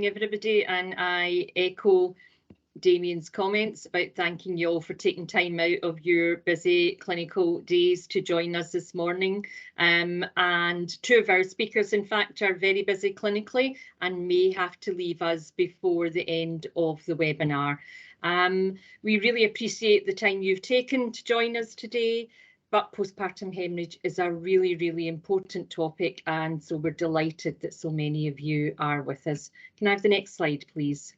Everybody, and I echo Damien's comments about thanking you all for taking time out of your busy clinical days to join us this morning. And two of our speakers, in fact, are very busy clinically and may have to leave us before the end of the webinar. We really appreciate the time you've taken to join us today. But postpartum hemorrhage is a really, really important topic, and so we're delighted that so many of you are with us. Can I have the next slide, please?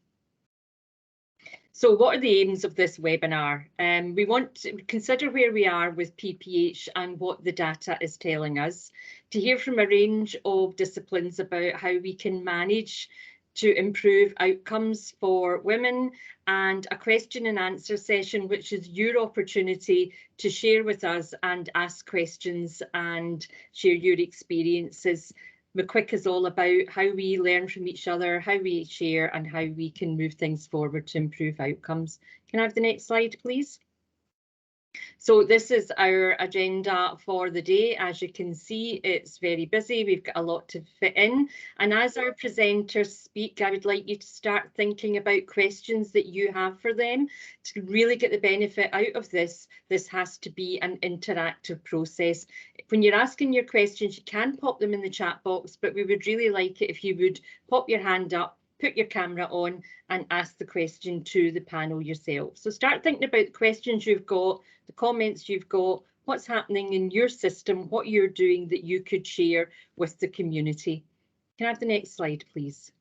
So what are the aims of this webinar? We want to consider where we are with PPH and what the data is telling us, to hear from a range of disciplines about how we can manage to improve outcomes for women, and a question and answer session, which is your opportunity to share with us and ask questions and share your experiences. MCQIC is all about how we learn from each other, how we share, and how we can move things forward to improve outcomes. Can I have the next slide, please? So this is our agenda for the day. As you can see, it's very busy. We've got a lot to fit in. And as our presenters speak, I would like you to start thinking about questions that you have for them. To really get the benefit out of this, this has to be an interactive process. When you're asking your questions, you can pop them in the chat box, but we would really like it if you would pop your hand up, put your camera on and ask the question to the panel yourself. So start thinking about the questions you've got, the comments you've got, what's happening in your system, what you're doing that you could share with the community. Can I have the next slide, please?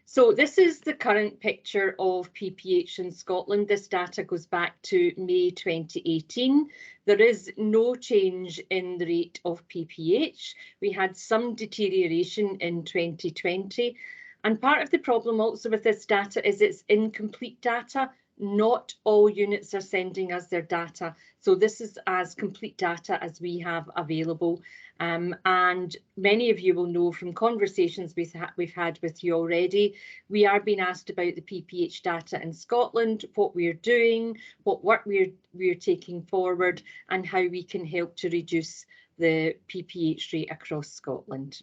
So this is the current picture of PPH in Scotland. This data goes back to May 2018. There is no change in the rate of PPH. We had some deterioration in 2020. And part of the problem also with this data is it's incomplete data. Not all units are sending us their data. So this is as complete data as we have available. And many of you will know from conversations we've had with you already, we are being asked about the PPH data in Scotland, what we're doing, what work we're taking forward, and how we can help to reduce the PPH rate across Scotland.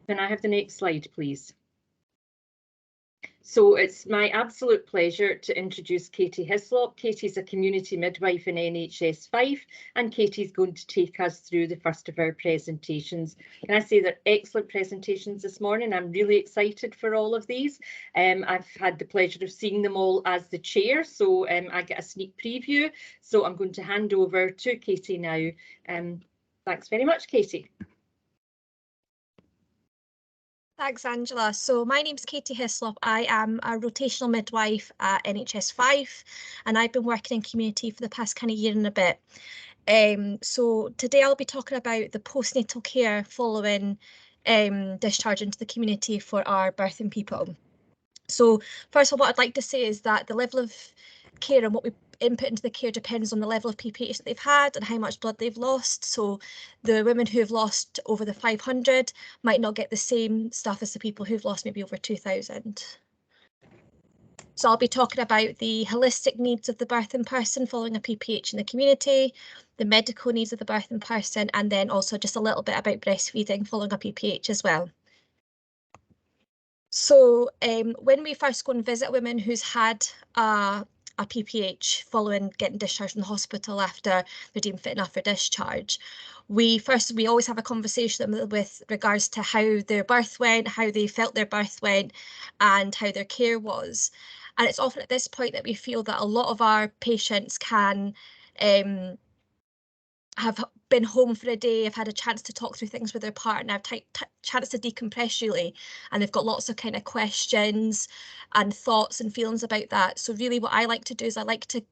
Can I have the next slide, please? So it's my absolute pleasure to introduce Katie Hislop. Katie's a community midwife in NHS Fife, and Katie's going to take us through the first of our presentations. Can I say they're excellent presentations this morning? I'm really excited for all of these. I've had the pleasure of seeing them all as the chair, so I get a sneak preview. So I'm going to hand over to Katie now. Thanks very much, Katie. Thanks, Angela. So my name's Katie Hislop. I am a rotational midwife at NHS Fife, and I've been working in community for the past kind of year and a bit. So today I'll be talking about the postnatal care following discharge into the community for our birthing people. So first of all, what I'd like to say is that the level of care and what we input into the care depends on the level of PPH that they've had and how much blood they've lost. So the women who have lost over the 500 might not get the same stuff as the people who've lost maybe over 2000. So I'll be talking about the holistic needs of the birthing person following a PPH in the community, the medical needs of the birthing person, and then also just a little bit about breastfeeding following a PPH as well. So when we first go and visit women who's had a PPH following getting discharged from the hospital after they're deemed fit enough for discharge, we always have a conversation with regards to how their birth went, how they felt their birth went, and how their care was. And it's often at this point that we feel that a lot of our patients can have been home for a day, have had a chance to talk through things with their partner, have chance to decompress really, and they've got lots of kind of questions and thoughts and feelings about that. So really what I like to do is I like to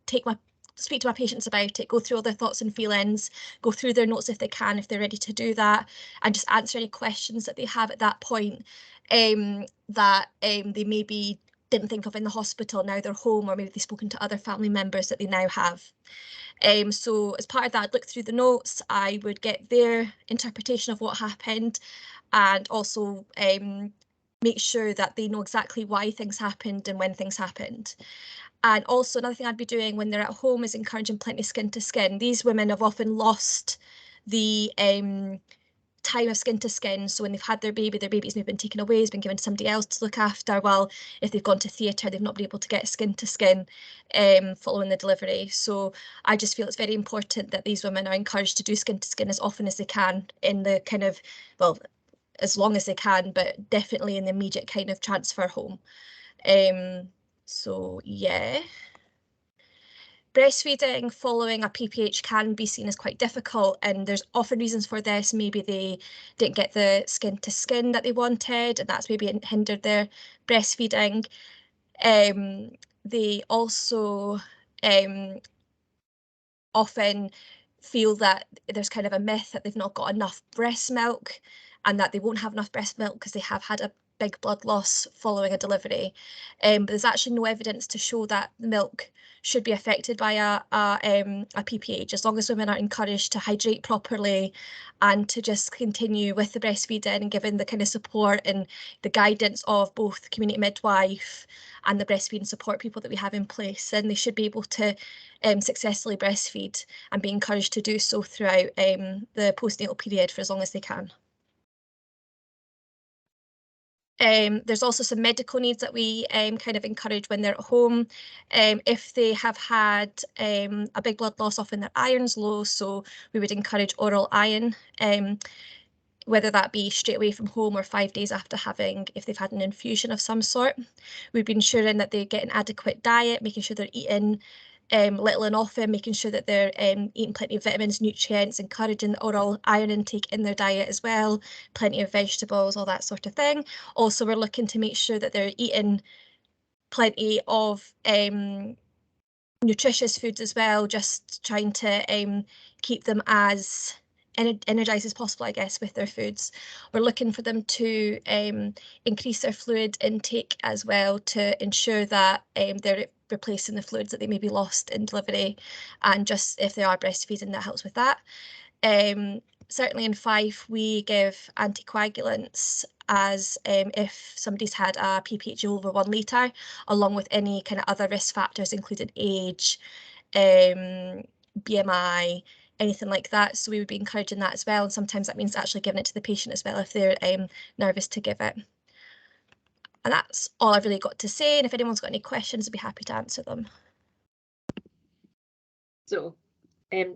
speak to my patients about it, go through all their thoughts and feelings, go through their notes if they can, if they're ready to do that, and just answer any questions that they have at that point that they maybe didn't think of in the hospital. Now they're home, or maybe they've spoken to other family members that they now have. So as part of that, I'd look through the notes, I would get their interpretation of what happened, and also make sure that they know exactly why things happened and when things happened. And also another thing I'd be doing when they're at home is encouraging plenty of skin to skin. These women have often lost the time of skin to skin. So when they've had their baby's maybe been taken away, has been given to somebody else to look after. While if they've gone to theatre, they've not been able to get skin to skin following the delivery. So I just feel it's very important that these women are encouraged to do skin to skin as often as they can in the kind of, well, as long as they can, but definitely in the immediate kind of transfer home. So yeah. Breastfeeding following a PPH can be seen as quite difficult, and there's often reasons for this. Maybe they didn't get the skin to skin that they wanted, and that's maybe hindered their breastfeeding. They also often feel that there's kind of a myth that they've not got enough breast milk and that they won't have enough breast milk because they have had a big blood loss following a delivery. But there's actually no evidence to show that the milk should be affected by a PPH, as long as women are encouraged to hydrate properly and to just continue with the breastfeeding and given the kind of support and the guidance of both the community midwife and the breastfeeding support people that we have in place, then they should be able to successfully breastfeed and be encouraged to do so throughout the postnatal period for as long as they can. There's also some medical needs that we kind of encourage when they're at home. If they have had a big blood loss, often their iron's low, so we would encourage oral iron, whether that be straight away from home or 5 days after having, if they've had an infusion of some sort. We'd be ensuring that they get an adequate diet, making sure they're eating little and often, making sure that they're eating plenty of vitamins, nutrients, encouraging the oral iron intake in their diet as well, plenty of vegetables, all that sort of thing. Also, we're looking to make sure that they're eating plenty of nutritious foods as well, just trying to keep them as energized as possible, I guess, with their foods. We're looking for them to increase their fluid intake as well to ensure that they're replacing the fluids that they maybe lost in delivery, and just if they are breastfeeding, that helps with that. Certainly in Fife, we give anticoagulants as if somebody's had a PPH over 1 litre, along with any kind of other risk factors, including age, BMI, anything like that. So we would be encouraging that as well. And sometimes that means actually giving it to the patient as well if they're nervous to give it. And that's all I've really got to say. And if anyone's got any questions, I'd be happy to answer them. So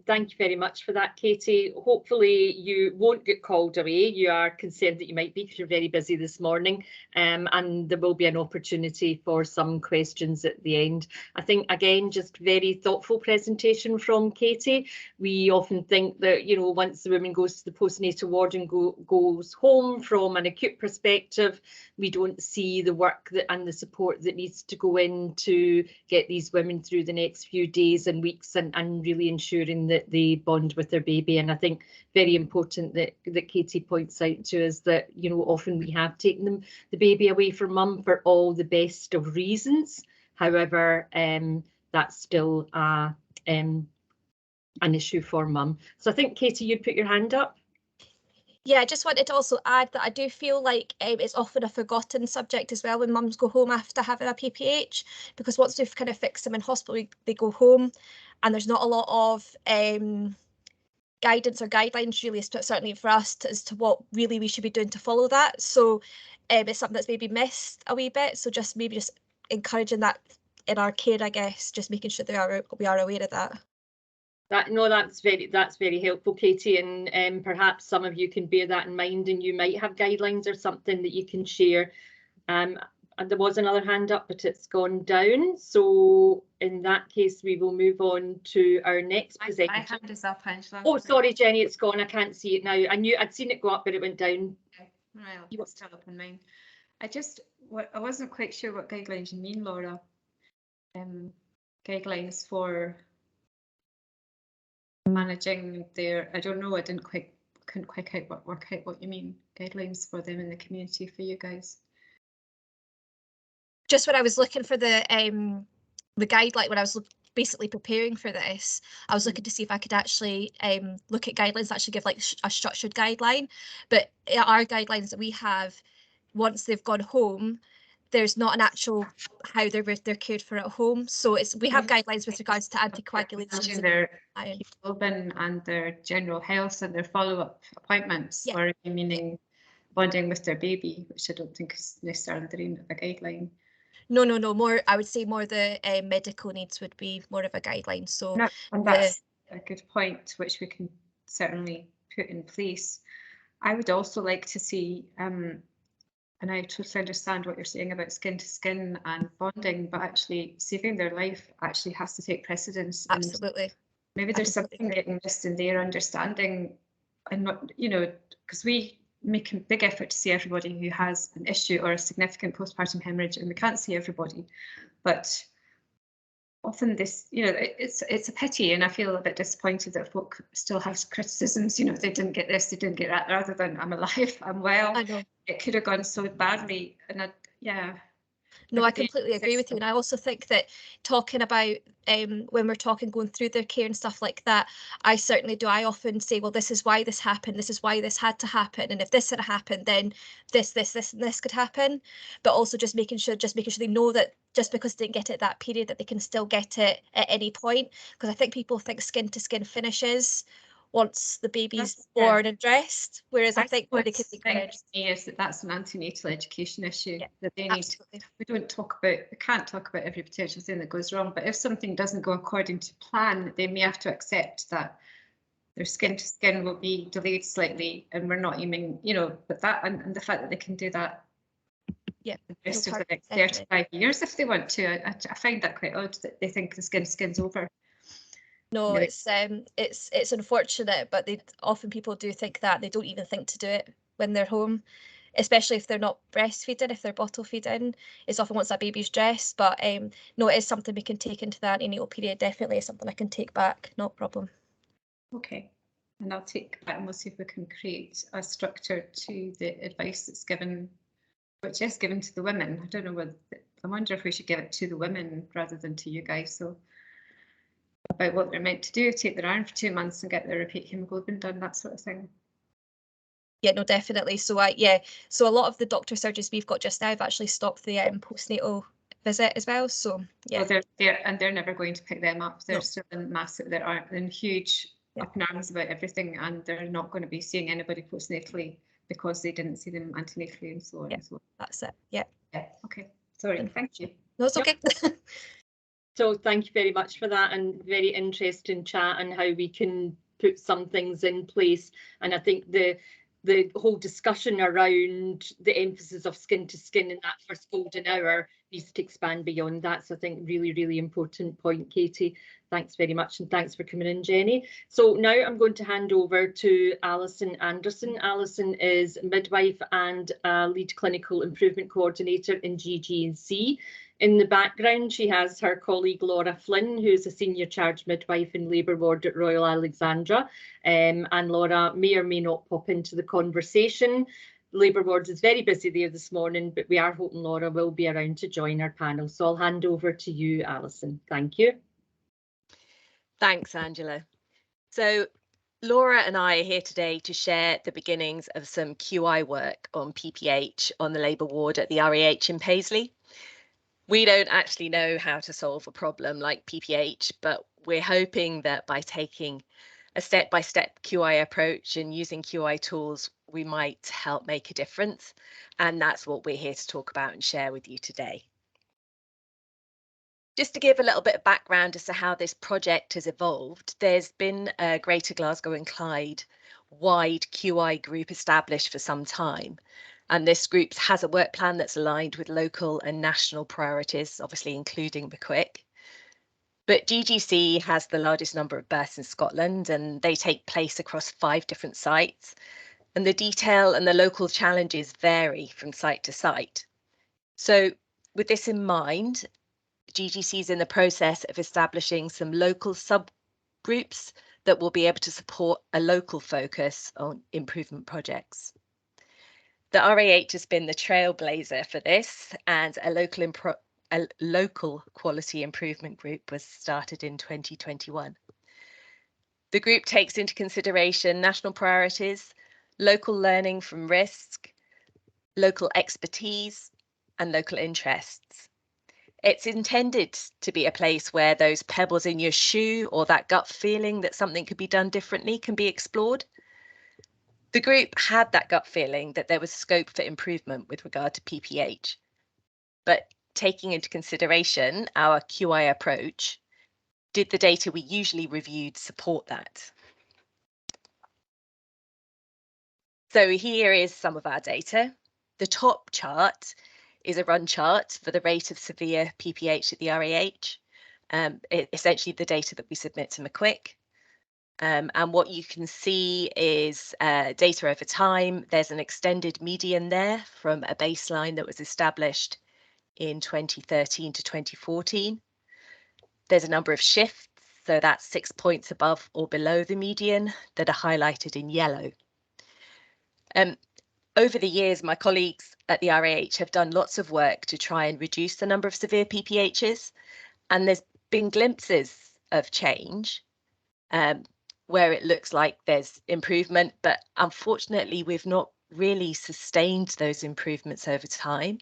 thank you very much for that, Katie. Hopefully you won't get called away. You are concerned that you might be because you're very busy this morning, and there will be an opportunity for some questions at the end. I think, again, just very thoughtful presentation from Katie. We often think that, you know, once the woman goes to the postnatal ward and goes home from an acute perspective, we don't see the work and the support that needs to go in to get these women through the next few days and weeks and really ensure that they bond with their baby. And I think very important that Katie points out to us that, you know, often we have taken the baby away from mum for all the best of reasons. However, that's still an issue for mum. So I think, Katie, you'd put your hand up. Yeah, I just wanted to also add that I do feel like it's often a forgotten subject as well when mums go home after having a PPH, because once we've kind of fixed them in hospital, they go home and there's not a lot of guidance or guidelines really, certainly for us, as to what really we should be doing to follow that. So it's something that's maybe missed a wee bit. So just encouraging that in our care, I guess, just making sure we are aware of that. That's very helpful, Katie, and perhaps some of you can bear that in mind, and you might have guidelines or something that you can share. And there was another hand up, but it's gone down. So in that case, we will move on to our next presenter. My hand is up, Angela. Oh, sorry, Jenny, it's gone. I can't see it now. I'd seen it go up, but it went down. Okay. Well, it's still up on mine. I wasn't quite sure what guidelines you mean, Laura. Guidelines for managing their, I don't know, couldn't quite work out what you mean. Guidelines for them in the community for you guys. Just when I was looking for the guideline, when I was basically preparing for this, I was looking to see if I could actually look at guidelines that actually give like a structured guideline. But our guidelines that we have, once they've gone home, there's not an actual how they're cared for at home. So we have guidelines with regards to anticoagulation. Their hemoglobin and their general health and their follow-up appointments, or meaning bonding with their baby, which I don't think is necessarily the aim of a guideline. No. More, I would say more the medical needs would be more of a guideline. So and that's a good point, which we can certainly put in place. I would also like to see, and I totally understand what you're saying about skin to skin and bonding, but actually saving their life actually has to take precedence. Absolutely. And maybe there's something getting missed in their understanding, and not, you know, because we make a big effort to see everybody who has an issue or a significant postpartum hemorrhage, and we can't see everybody, but often this, you know, it's a pity, and I feel a bit disappointed that folk still have criticisms, you know, they didn't get this, they didn't get that, rather than I'm alive, I'm well. I know. It could have gone so badly, and no, I completely agree with you. And I also think that talking about when we're talking, going through their care and stuff like that, I certainly do. I often say, well, this is why this happened. This is why this had to happen. And if this had happened, then this and this could happen. But also just making sure they know that just because they didn't get it that period, that they can still get it at any point. Because I think people think skin to skin finishes once the baby's born and dressed, whereas I think what they could is that's an antenatal education issue that they need to, we can't talk about every potential thing that goes wrong, but if something doesn't go according to plan, they may have to accept that their skin to skin will be delayed slightly, and we're not aiming, you know, but that and the fact that they can do that the rest of the next 35 years if they want to, I find that quite odd that they think the skin to skin's over. No, it's unfortunate, but often people do think that. They don't even think to do it when they're home, especially if they're not breastfeeding, if they're bottle feeding. It's often once that baby's dressed, but no, it is something we can take into that antenatal period. Definitely is something I can take back, no problem. Okay, and I'll take that, and we'll see if we can create a structure to the advice that's given, which is given to the women. I don't know whether, I wonder if we should give it to the women rather than to you guys. So about what they're meant to do, take their iron for 2 months and get their repeat hemoglobin done, that sort of thing. Yeah, no, definitely. So so a lot of the doctor surgeries we've got just now have actually stopped the postnatal visit as well. So yeah, well, they're never going to pick them up. They're still in massive, they're in huge up in arms about everything, and they're not going to be seeing anybody postnatally because they didn't see them antenatally and so on. Yeah, and so on. That's it. Yeah. Okay. Sorry. Thank you. No, it's okay. So thank you very much for that, and very interesting chat on how we can put some things in place. And I think the whole discussion around the emphasis of skin to skin in that first golden hour needs to expand beyond that. So I think really, really important point, Katie. Thanks very much, and thanks for coming in, Jenny. So now I'm going to hand over to Alison Anderson. Alison is midwife and lead clinical improvement coordinator in GG&C. In the background, she has her colleague Laura Flynn, who's a senior charge midwife in labour ward at Royal Alexandra, and Laura may or may not pop into the conversation. Labour ward is very busy there this morning, but we are hoping Laura will be around to join our panel. So I'll hand over to you, Alison. Thank you. Thanks, Angela. So Laura and I are here today to share the beginnings of some QI work on PPH on the labour ward at the RAH in Paisley. We don't actually know how to solve a problem like PPH, but we're hoping that by taking a step-by-step QI approach and using QI tools, we might help make a difference. And that's what we're here to talk about and share with you today. Just to give a little bit of background as to how this project has evolved, there's been a Greater Glasgow and Clyde wide QI group established for some time. And this group has a work plan that's aligned with local and national priorities, obviously including MCQIC. But GGC has the largest number of births in Scotland, and they take place across 5 different sites. And the detail and the local challenges vary from site to site. So with this in mind, GGC is in the process of establishing some local subgroups that will be able to support a local focus on improvement projects. The RAH has been the trailblazer for this, and a local quality improvement group was started in 2021. The group takes into consideration national priorities, local learning from risk, local expertise, and local interests. It's intended to be a place where those pebbles in your shoe or that gut feeling that something could be done differently can be explored. The group had that gut feeling that there was scope for improvement with regard to PPH, but taking into consideration our QI approach, did the data we usually reviewed support that? So here is some of our data. The top chart is a run chart for the rate of severe PPH at the RAH, essentially the data that we submit to MCQIC. And what you can see is data over time. There's an extended median there from a baseline that was established in 2013 to 2014. There's a number of shifts, so that's 6 points above or below the median that are highlighted in yellow. Over the years, my colleagues at the RAH have done lots of work to try and reduce the number of severe PPHs, and there's been glimpses of change where it looks like there's improvement, but unfortunately, we've not really sustained those improvements over time.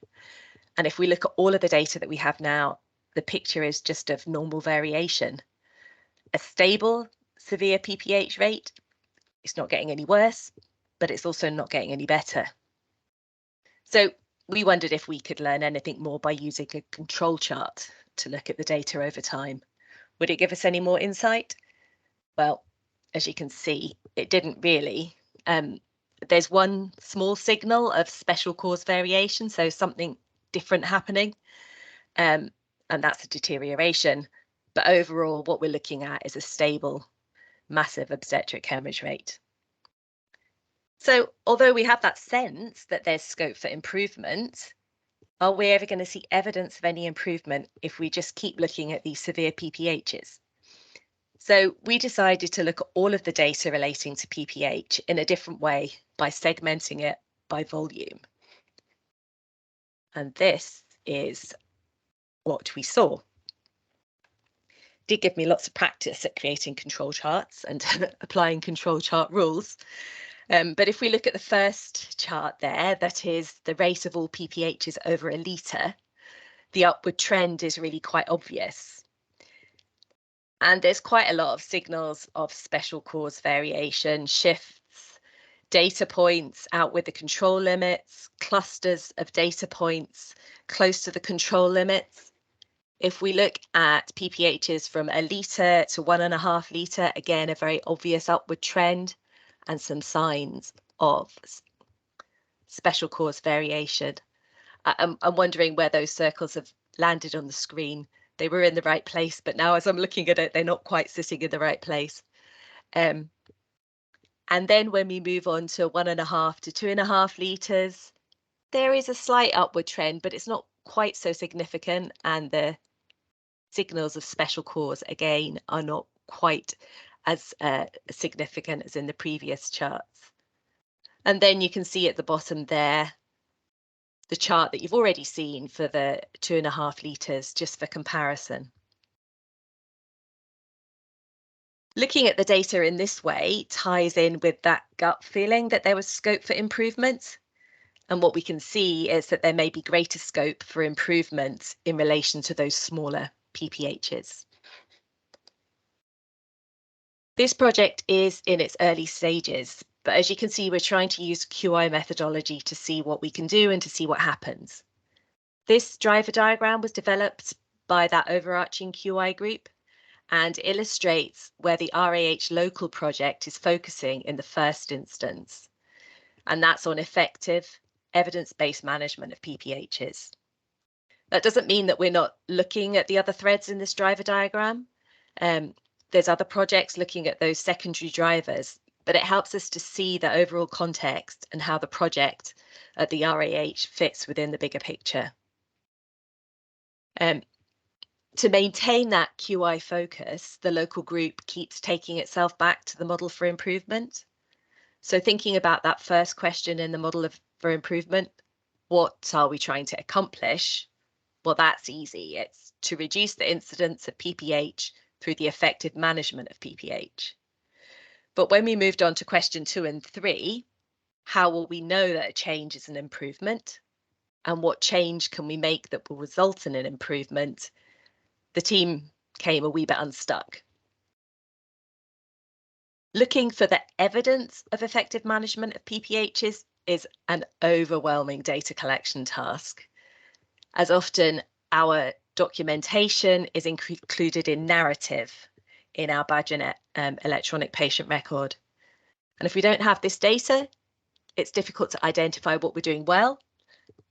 And if we look at all of the data that we have now, the picture is just of normal variation. A stable severe PPH rate, it's not getting any worse, but it's also not getting any better. So we wondered if we could learn anything more by using a control chart to look at the data over time. Would it give us any more insight? Well, as you can see, it didn't really. There's one small signal of special cause variation, so something different happening, and that's a deterioration. But overall, what we're looking at is a stable, massive obstetric hemorrhage rate. So although we have that sense that there's scope for improvement, are we ever going to see evidence of any improvement if we just keep looking at these severe PPHs? So we decided to look at all of the data relating to PPH in a different way by segmenting it by volume. And this is what we saw. Did give me lots of practice at creating control charts and applying control chart rules. But if we look at the first chart there, that is the rate of all PPHs over a litre, the upward trend is really quite obvious. And there's quite a lot of signals of special cause variation, shifts, data points out with the control limits, clusters of data points close to the control limits. If we look at PPHs from a litre to 1.5 litre, again, a very obvious upward trend and some signs of special cause variation. I'm wondering where those circles have landed on the screen. They were in the right place, but now as I'm looking at it, they're not quite sitting in the right place. And then when we move on to 1.5 to 2.5 litres, there is a slight upward trend, but it's not quite so significant. And the signals of special cause, again, are not quite as significant as in the previous charts. And then you can see at the bottom there, the chart that you've already seen for the 2.5 litres, just for comparison. Looking at the data in this way ties in with that gut feeling that there was scope for improvement. And what we can see is that there may be greater scope for improvement in relation to those smaller PPHs. This project is in its early stages, but as you can see, we're trying to use QI methodology to see what we can do and to see what happens. This driver diagram was developed by that overarching QI group and illustrates where the RAH local project is focusing in the first instance, and that's on effective evidence-based management of PPHs. That doesn't mean that we're not looking at the other threads in this driver diagram. There's other projects looking at those secondary drivers, but it helps us to see the overall context and how the project at the RAH fits within the bigger picture. To maintain that QI focus, the local group keeps taking itself back to the model for improvement. So thinking about that first question in the model for improvement, what are we trying to accomplish? Well, that's easy. It's to reduce the incidence of PPH through the effective management of PPH. But when we moved on to question 2 and 3, how will we know that a change is an improvement? and what change can we make that will result in an improvement, the team came a wee bit unstuck. Looking for the evidence of effective management of PPHs is an overwhelming data collection task. As often, our documentation is included in narrative in our Badgernet electronic patient record. And if we don't have this data, it's difficult to identify what we're doing well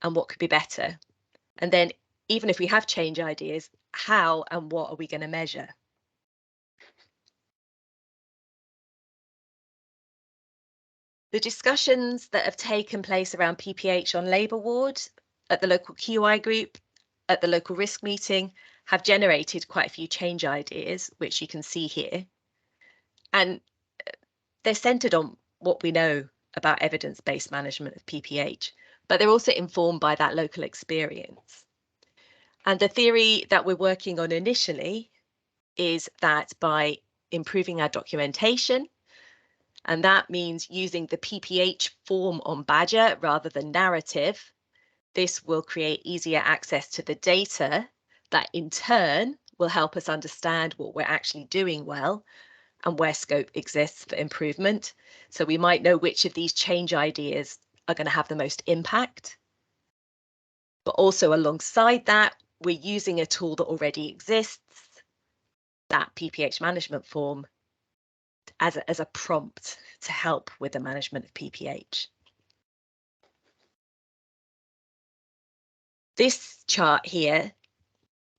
and what could be better. And then even if we have change ideas, how and what are we going to measure? The discussions that have taken place around PPH on labour ward at the local QI group, at the local risk meeting, have generated quite a few change ideas, which you can see here. And they're centred on what we know about evidence-based management of PPH, but they're also informed by that local experience. And the theory that we're working on initially is that by improving our documentation, and that means using the PPH form on Badger rather than narrative, this will create easier access to the data that in turn will help us understand what we're actually doing well and where scope exists for improvement. So we might know which of these change ideas are going to have the most impact. But also alongside that, we're using a tool that already exists, that PPH management form, as a prompt to help with the management of PPH. This chart here,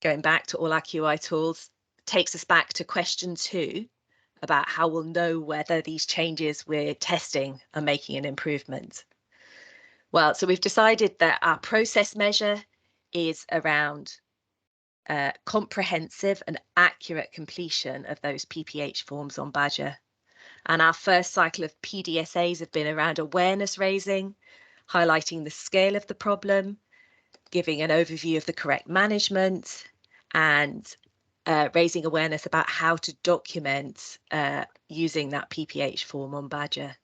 going back to all our QI tools, takes us back to question 2 about how we'll know whether these changes we're testing are making an improvement. Well, so we've decided that our process measure is around comprehensive and accurate completion of those PPH forms on Badger. And our first cycle of PDSAs have been around awareness raising, highlighting the scale of the problem, giving an overview of the correct management, and raising awareness about how to document using that PPH form on Badger.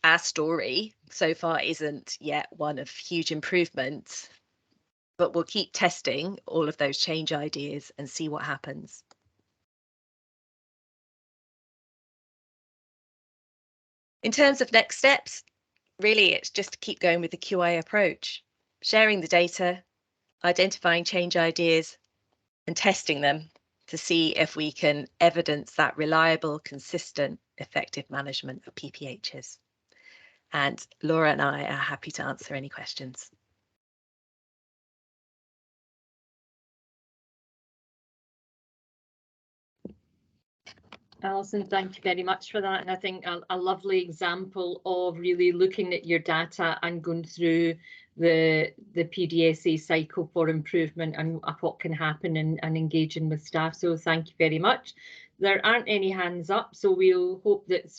Our story so far isn't yet one of huge improvement, but we'll keep testing all of those change ideas and see what happens. In terms of next steps, really it's just to keep going with the QI approach, sharing the data, identifying change ideas, and testing them to see if we can evidence that reliable, consistent, effective management of PPHs. And Laura and I are happy to answer any questions. Alison, thank you very much for that. And I think a lovely example of really looking at your data and going through the PDSA cycle for improvement and what can happen and engaging with staff. So thank you very much. There aren't any hands up, so we'll hope that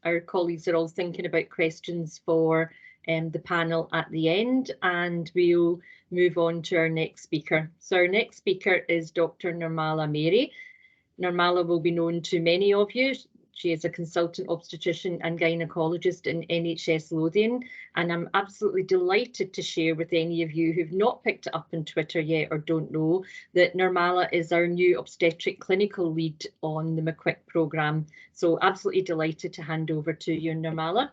our colleagues are all thinking about questions for the panel at the end, and we'll move on to our next speaker. So our next speaker is Dr. Nirmala Mary. Nirmala will be known to many of you. She is a consultant obstetrician and gynaecologist in NHS Lothian, and I'm absolutely delighted to share with any of you who've not picked it up on Twitter yet or don't know that Nirmala is our new obstetric clinical lead on the MCQIC programme. So absolutely delighted to hand over to you, Nirmala.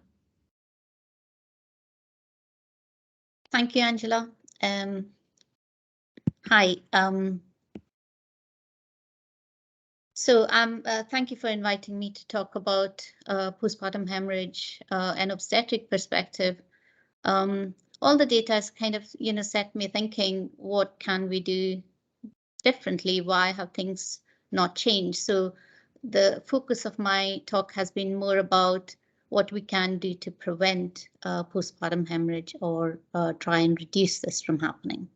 Thank you, Angela. Hi. So thank you for inviting me to talk about postpartum hemorrhage and obstetric perspective. All the data has kind of, set me thinking, what can we do differently? Why have things not changed? So the focus of my talk has been more about what we can do to prevent postpartum hemorrhage or try and reduce this from happening.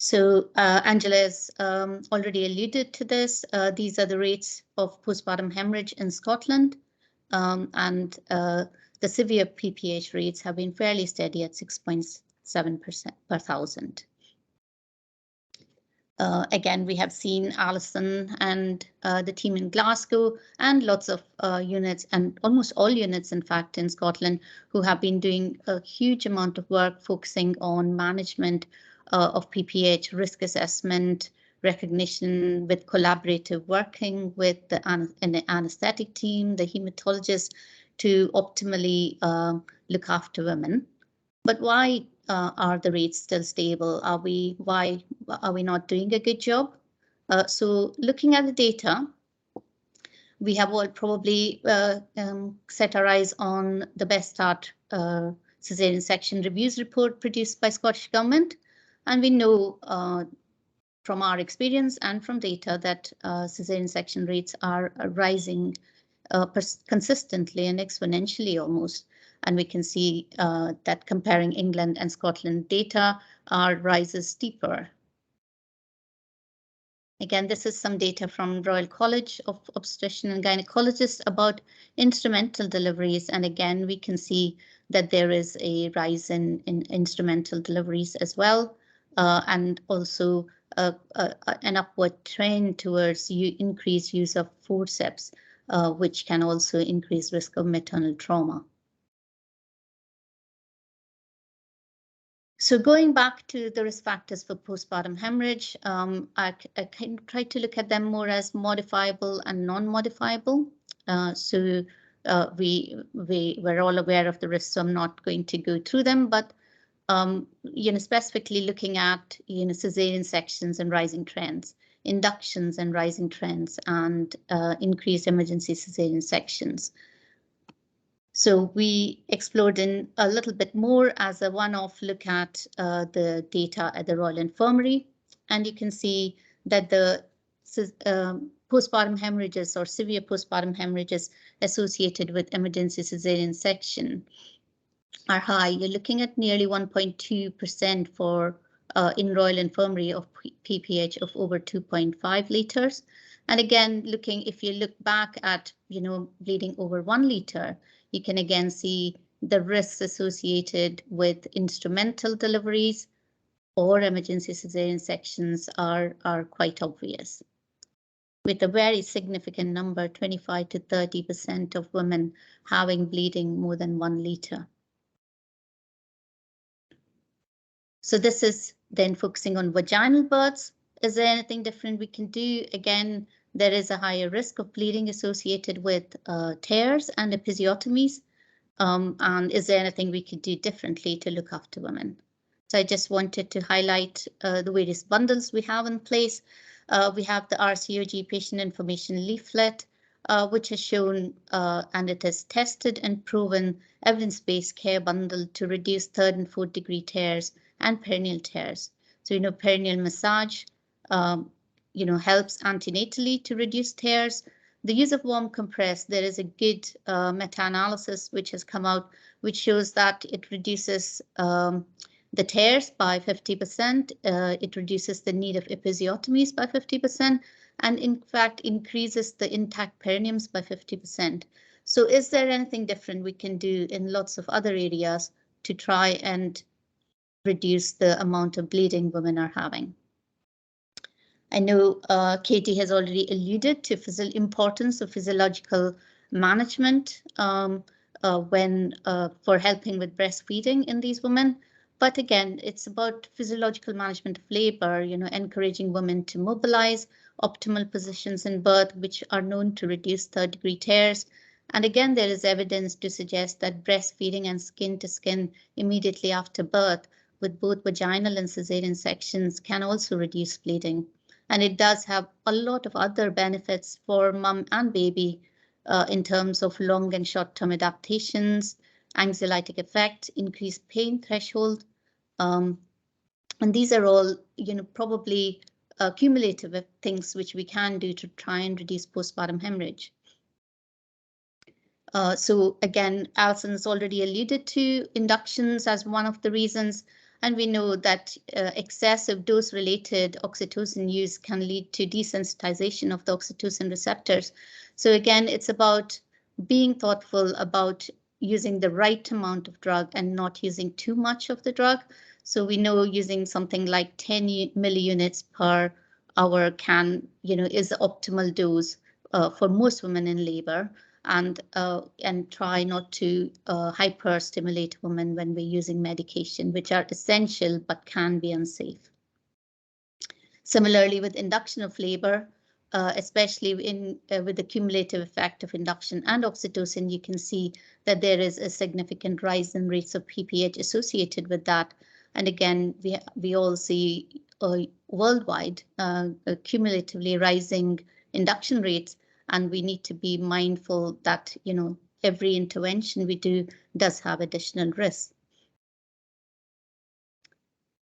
So Angela has already alluded to this. These are the rates of postpartum hemorrhage in Scotland, and the severe PPH rates have been fairly steady at 6.7% per thousand. Again, we have seen Alison and the team in Glasgow and lots of units, and almost all units, in fact, in Scotland, who have been doing a huge amount of work focusing on management of PPH, risk assessment, recognition, with collaborative working with the anaesthetic team, the haematologist, to optimally look after women. But why are the rates still stable? Why are we not doing a good job? So looking at the data, we have all probably set our eyes on the Best Start Caesarean Section Reviews report produced by Scottish Government. And we know from our experience and from data that Caesarean section rates are rising consistently and exponentially almost. And we can see that comparing England and Scotland data, our rise is steeper. Again, this is some data from Royal College of Obstetricians and Gynecologists about instrumental deliveries. And again, we can see that there is a rise in instrumental deliveries as well, and also an upward trend towards increased use of forceps, which can also increase risk of maternal trauma. So going back to the risk factors for postpartum hemorrhage, I can try to look at them more as modifiable and non-modifiable. We're all aware of the risks, so I'm not going to go through them, but specifically looking at cesarean sections and rising trends, inductions and rising trends, and increased emergency cesarean sections. So we explored in a little bit more as a one-off look at the data at the Royal Infirmary, and you can see that the postpartum hemorrhages or severe postpartum hemorrhages associated with emergency cesarean section are high. You're looking at nearly 1.2% for in Royal Infirmary of PPH of over 2.5 litres. And again, if you look back at bleeding over 1 litre, you can again see the risks associated with instrumental deliveries or emergency cesarean sections are quite obvious, with a very significant number, 25 to 30% of women having bleeding more than 1 litre. So this is then focusing on vaginal births. Is there anything different we can do? Again, there is a higher risk of bleeding associated with tears and episiotomies. And is there anything we could do differently to look after women? So I just wanted to highlight the various bundles we have in place. We have the RCOG patient information leaflet, which has shown and it has tested and proven evidence-based care bundle to reduce 3rd and 4th degree tears and perineal tears. So, perineal massage, helps antenatally to reduce tears. The use of warm compress, there is a good meta-analysis which has come out, which shows that it reduces the tears by 50%. It reduces the need of episiotomies by 50%, and in fact increases the intact perineums by 50%. So is there anything different we can do in lots of other areas to try and reduce the amount of bleeding women are having? I know Katie has already alluded to the importance of physiological management for helping with breastfeeding in these women. But again, it's about physiological management of labor, encouraging women to mobilize optimal positions in birth, which are known to reduce 3rd degree tears. And again, there is evidence to suggest that breastfeeding and skin to skin immediately after birth with both vaginal and cesarean sections can also reduce bleeding. And it does have a lot of other benefits for mum and baby in terms of long and short-term adaptations, anxiolytic effect, increased pain threshold. And these are all, probably cumulative things which we can do to try and reduce postpartum hemorrhage. So again, Alison has already alluded to inductions as one of the reasons. And we know that excessive dose-related oxytocin use can lead to desensitization of the oxytocin receptors. So again, it's about being thoughtful about using the right amount of drug and not using too much of the drug. So we know using something like 10 milliunits per hour is the optimal dose for most women in labour, and try not to hyperstimulate women when we're using medication, which are essential but can be unsafe. Similarly, with induction of labour, especially with the cumulative effect of induction and oxytocin, you can see that there is a significant rise in rates of PPH associated with that. And again, we all see worldwide cumulatively rising induction rates, and we need to be mindful that every intervention we do does have additional risks.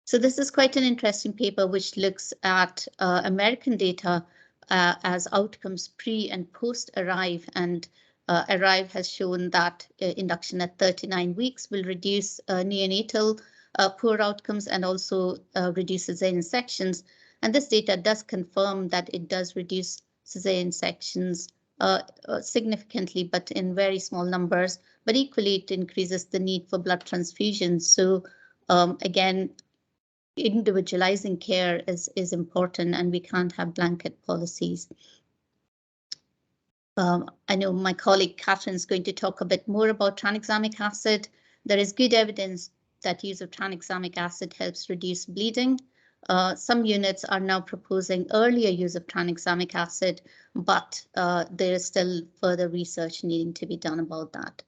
So this is quite an interesting paper which looks at American data as outcomes pre and post ARRIVE, and ARRIVE has shown that induction at 39 weeks will reduce neonatal poor outcomes and also reduce cesarean sections. And this data does confirm that it does reduce cesarean sections significantly, but in very small numbers. But equally, it increases the need for blood transfusions. So again, individualizing care is important, and we can't have blanket policies. I know my colleague Catherine is going to talk a bit more about tranexamic acid. There is good evidence that use of tranexamic acid helps reduce bleeding. Some units are now proposing earlier use of tranexamic acid, but there is still further research needing to be done about that.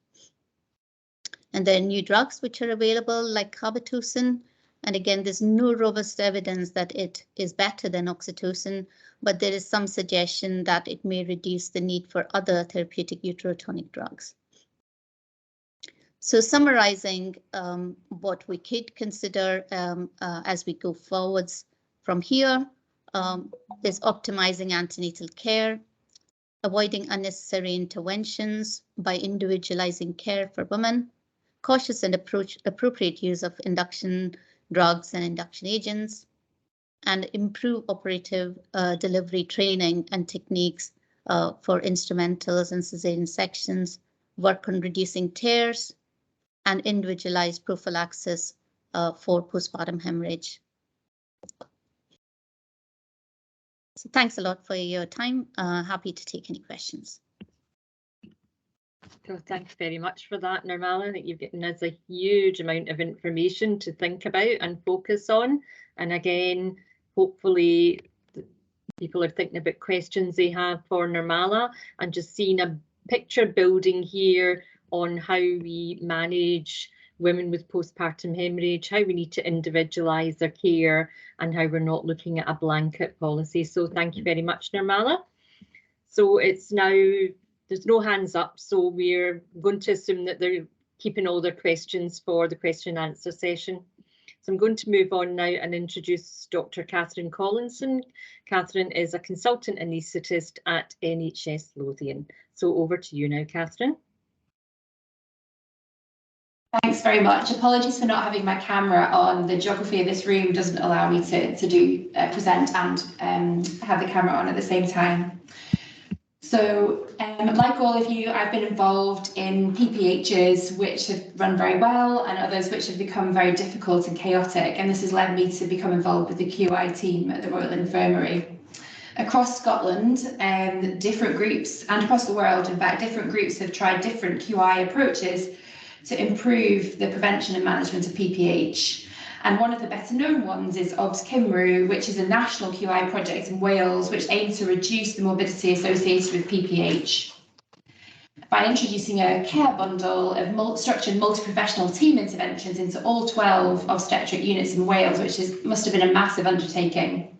And there are new drugs which are available, like carbetocin. And again, there's no robust evidence that it is better than oxytocin, but there is some suggestion that it may reduce the need for other therapeutic uterotonic drugs. So summarizing what we could consider as we go forwards from here, is optimizing antenatal care, avoiding unnecessary interventions by individualizing care for women, cautious and appropriate use of induction drugs and induction agents, and improve operative delivery training and techniques for instrumentals and cesarean sections, work on reducing tears, and individualized prophylaxis for postpartum hemorrhage. So thanks a lot for your time. Happy to take any questions. So thanks very much for that, Nirmala. I think you've given us a huge amount of information to think about and focus on. And again, hopefully people are thinking about questions they have for Nirmala, and just seeing a picture building here on how we manage women with postpartum hemorrhage, how we need to individualise their care, and how we're not looking at a blanket policy. So thank you very much, Nirmala. So it's now, there's no hands up, so we're going to assume that they're keeping all their questions for the question and answer session. So I'm going to move on now and introduce Dr. Catherine Collinson. Catherine is a consultant anaesthetist at NHS Lothian. So over to you now, Catherine. Thanks very much. Apologies for not having my camera on. The geography of this room doesn't allow me to present and have the camera on at the same time. So like all of you, I've been involved in PPHs which have run very well and others which have become very difficult and chaotic, and this has led me to become involved with the QI team at the Royal Infirmary. Across Scotland, different groups, and across the world, in fact, different groups have tried different QI approaches to improve the prevention and management of PPH. And one of the better known ones is obstetric, which is a national QI project in Wales, which aims to reduce the morbidity associated with PPH by introducing a care bundle of structured multi-professional team interventions into all 12 obstetric units in Wales, which must have been a massive undertaking.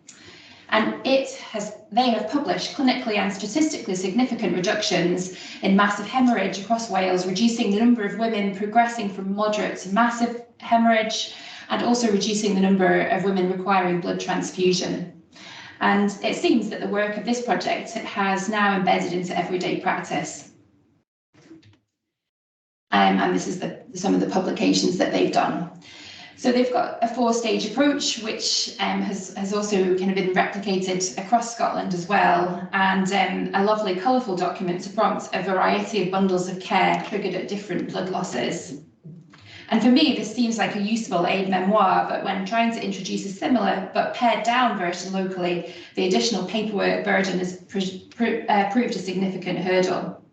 And they have published clinically and statistically significant reductions in massive hemorrhage across Wales, reducing the number of women progressing from moderate to massive hemorrhage, and also reducing the number of women requiring blood transfusion. And it seems that the work of this project has now embedded into everyday practice. And this is some of the publications that they've done. So they've got a 4-stage approach, which has also kind of been replicated across Scotland as well, and a lovely colourful document to prompt a variety of bundles of care triggered at different blood losses. And for me, this seems like a useful aid memoir, but when trying to introduce a similar but pared down version locally, the additional paperwork burden has proved a significant hurdle.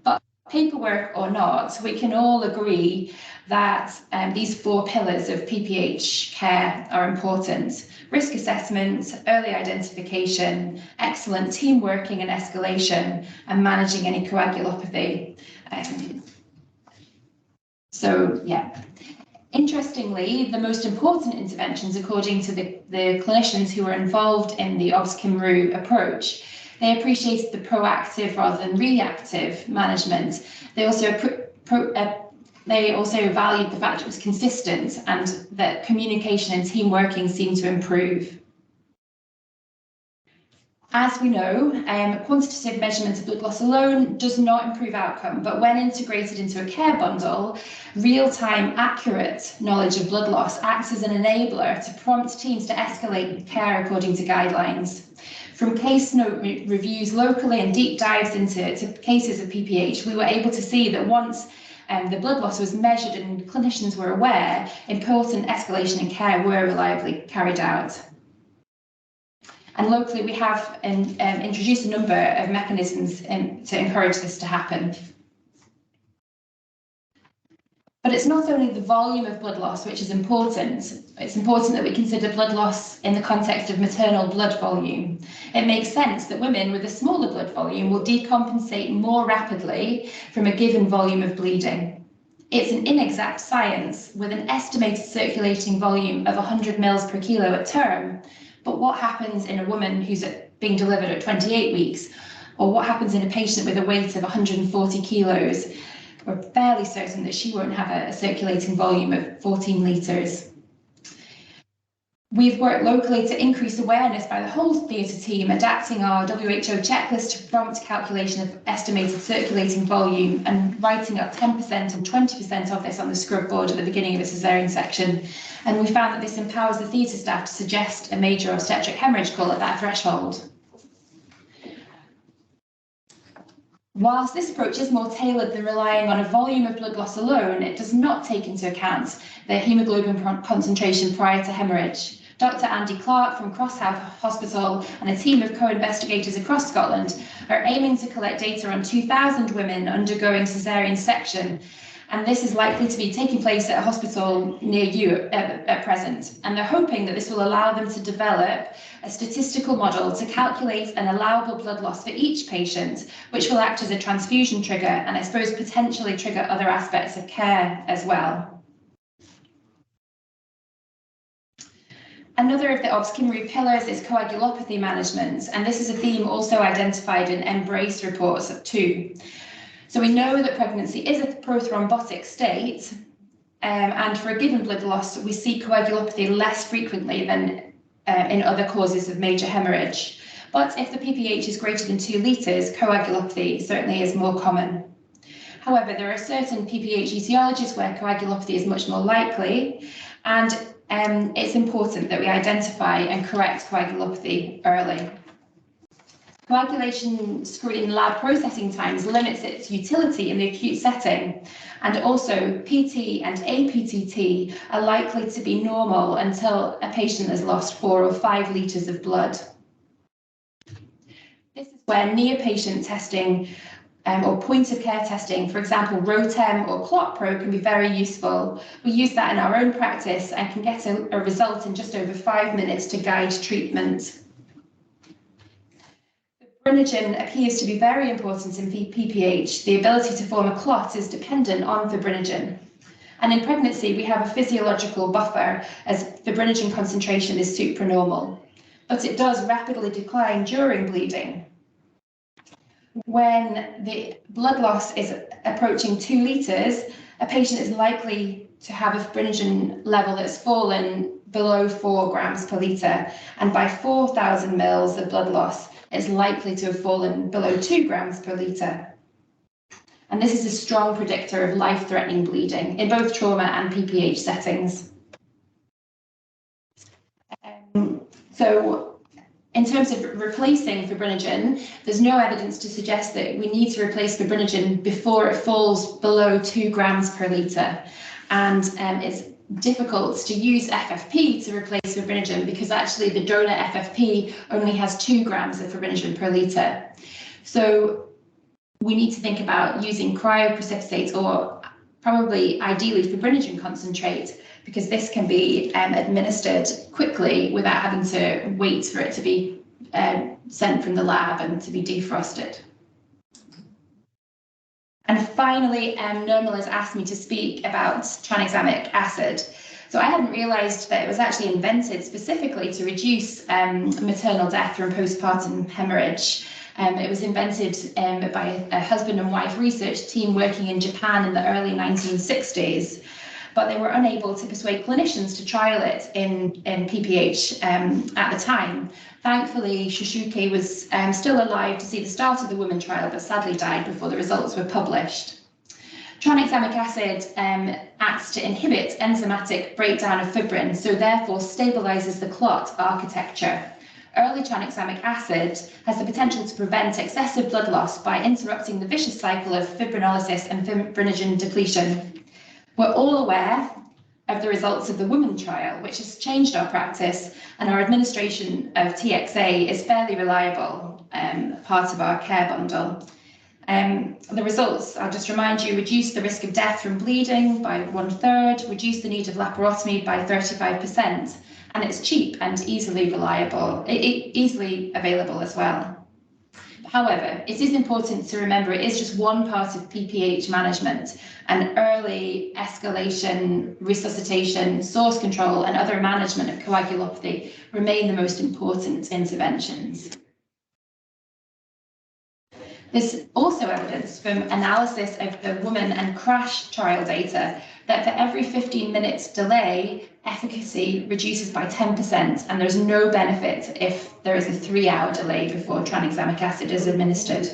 But paperwork or not, we can all agree that these 4 pillars of PPH care are important: risk assessment, early identification, excellent team working and escalation, and managing any coagulopathy. So yeah, interestingly, the most important interventions, according to the clinicians who were involved in the Obs Cymru approach, they appreciated the proactive rather than reactive management. They also valued the fact it was consistent and that communication and team working seemed to improve. As we know, quantitative measurement of blood loss alone does not improve outcome, but when integrated into a care bundle, real-time accurate knowledge of blood loss acts as an enabler to prompt teams to escalate care according to guidelines. From case note reviews locally and deep dives into cases of PPH, we were able to see that once the blood loss was measured and clinicians were aware, important escalation and care were reliably carried out. And locally, we have introduced a number of mechanisms to encourage this to happen. But it's not only the volume of blood loss which is important. It's important that we consider blood loss in the context of maternal blood volume. It makes sense that women with a smaller blood volume will decompensate more rapidly from a given volume of bleeding. It's an inexact science with an estimated circulating volume of 100 mils per kilo at term. But what happens in a woman who's being delivered at 28 weeks, or what happens in a patient with a weight of 140 kilos? We're fairly certain that she won't have a circulating volume of 14 litres. We've worked locally to increase awareness by the whole theatre team, adapting our WHO checklist to prompt calculation of estimated circulating volume and writing up 10% and 20% of this on the scrub board at the beginning of a caesarean section. And we found that this empowers the theatre staff to suggest a major obstetric hemorrhage call at that threshold. Whilst this approach is more tailored than relying on a volume of blood loss alone, it does not take into account the haemoglobin concentration prior to hemorrhage. Dr. Andy Clark from Crosshouse Hospital and a team of co-investigators across Scotland are aiming to collect data on 2,000 women undergoing caesarean section, and this is likely to be taking place at a hospital near you at present. And they're hoping that this will allow them to develop a statistical model to calculate an allowable blood loss for each patient, which will act as a transfusion trigger and I suppose potentially trigger other aspects of care as well. Another of the Obs Cymru pillars is coagulopathy management, and this is a theme also identified in EMBRACE reports too. So we know that pregnancy is a prothrombotic state, and for a given blood loss, we see coagulopathy less frequently than in other causes of major hemorrhage. But if the PPH is greater than 2 litres, coagulopathy certainly is more common. However, there are certain PPH etiologies where coagulopathy is much more likely, and it's important that we identify and correct coagulopathy early. Coagulation screen lab processing times limits its utility in the acute setting, and also PT and APTT are likely to be normal until a patient has lost 4 or 5 litres of blood. This is where near-patient testing or point-of-care testing, for example, ROTEM or ClotPro, can be very useful. We use that in our own practice and can get a result in just over 5 minutes to guide treatment. Fibrinogen appears to be very important in PPH. The ability to form a clot is dependent on fibrinogen. And in pregnancy, we have a physiological buffer as fibrinogen concentration is supranormal, but it does rapidly decline during bleeding. When the blood loss is approaching 2 litres, a patient is likely to have a fibrinogen level that's fallen below 4 grams per litre, and by 4,000 mils of blood loss, it's likely to have fallen below 2 grams per litre. And this is a strong predictor of life-threatening bleeding in both trauma and PPH settings. So In terms of replacing fibrinogen, there's no evidence to suggest that we need to replace fibrinogen before it falls below 2 grams per litre. And it's difficult to use FFP to replace fibrinogen because actually the donor FFP only has 2 grams of fibrinogen per litre. So we need to think about using cryoprecipitate or probably ideally fibrinogen concentrate, because this can be administered quickly without having to wait for it to be sent from the lab and to be defrosted. And finally, Nirmal has asked me to speak about tranexamic acid. So I hadn't realised that it was actually invented specifically to reduce maternal death from postpartum hemorrhage. It was invented by a husband and wife research team working in Japan in the early 1960s, but they were unable to persuade clinicians to trial it in PPH at the time. Thankfully, Shishuke was still alive to see the start of the woman trial, but sadly died before the results were published. Tranexamic acid acts to inhibit enzymatic breakdown of fibrin, so therefore stabilizes the clot architecture. Early tranexamic acid has the potential to prevent excessive blood loss by interrupting the vicious cycle of fibrinolysis and fibrinogen depletion. We're all aware of the results of the woman trial, which has changed our practice, and our administration of TXA is fairly reliable, part of our care bundle. The results, I'll just remind you, reduce the risk of death from bleeding by 1/3, reduce the need of laparotomy by 35%, and it's cheap and easily available as well. However, it is important to remember it is just one part of PPH management, and early escalation, resuscitation, source control, and other management of coagulopathy remain the most important interventions. There's also evidence from analysis of the woman and crash trial data that for every 15 minutes delay, efficacy reduces by 10%, and there's no benefit if there is a 3-hour delay before tranexamic acid is administered.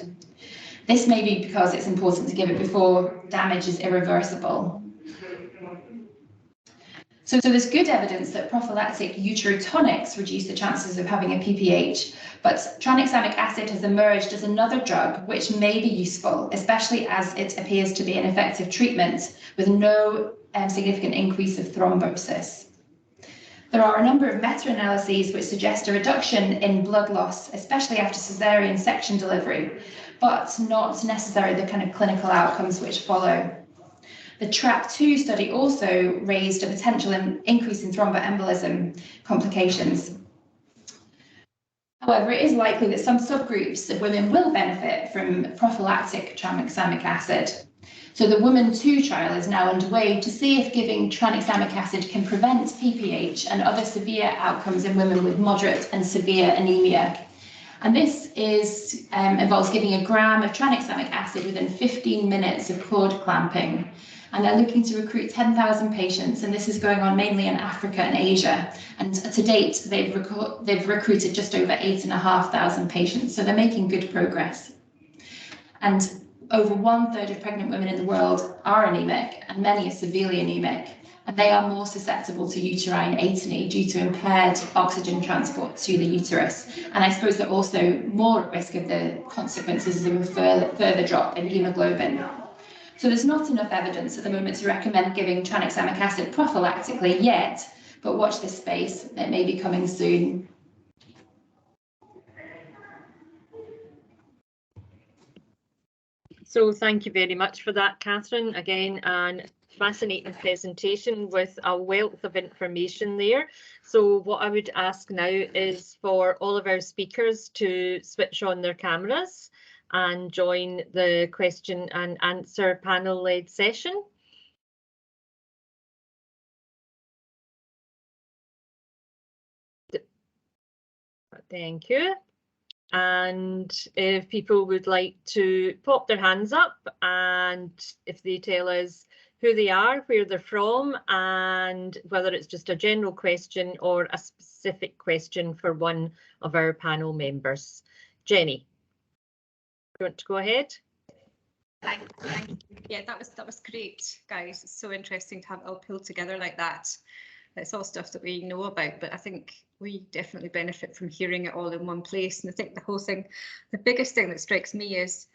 This may be because it's important to give it before damage is irreversible. So there's good evidence that prophylactic uterotonics reduce the chances of having a PPH, but tranexamic acid has emerged as another drug which may be useful, especially as it appears to be an effective treatment with no significant increase of thrombosis. There are a number of meta-analyses which suggest a reduction in blood loss, especially after caesarean section delivery, but not necessarily the kind of clinical outcomes which follow. The TRAP2 study also raised a potential increase in thromboembolism complications. However, it is likely that some subgroups of women will benefit from prophylactic tranexamic acid. So the Woman 2 trial is now underway to see if giving tranexamic acid can prevent PPH and other severe outcomes in women with moderate and severe anemia. And this involves giving a gram of tranexamic acid within 15 minutes of cord clamping. And they're looking to recruit 10,000 patients, and this is going on mainly in Africa and Asia. And to date, they've recruited just over 8,500 patients, so they're making good progress. And over 1/3 of pregnant women in the world are anemic, and many are severely anemic, and they are more susceptible to uterine atony due to impaired oxygen transport to the uterus. And I suppose they're also more at risk of the consequences of a further drop in haemoglobin. So there's not enough evidence at the moment to recommend giving tranexamic acid prophylactically yet, but watch this space, it may be coming soon. So thank you very much for that, Catherine. Again, an fascinating presentation with a wealth of information there. So what I would ask now is for all of our speakers to switch on their cameras and join the question and answer panel-led session. Thank you. And if people would like to pop their hands up, and if they tell us who they are, where they're from, and whether it's just a general question or a specific question for one of our panel members. Jenny, do you want to go ahead? Thank you. Yeah, that was great, guys. It's so interesting to have it all pulled together like that. It's all stuff that we know about, but I think we definitely benefit from hearing it all in one place. And I think the whole thing, the biggest thing that strikes me is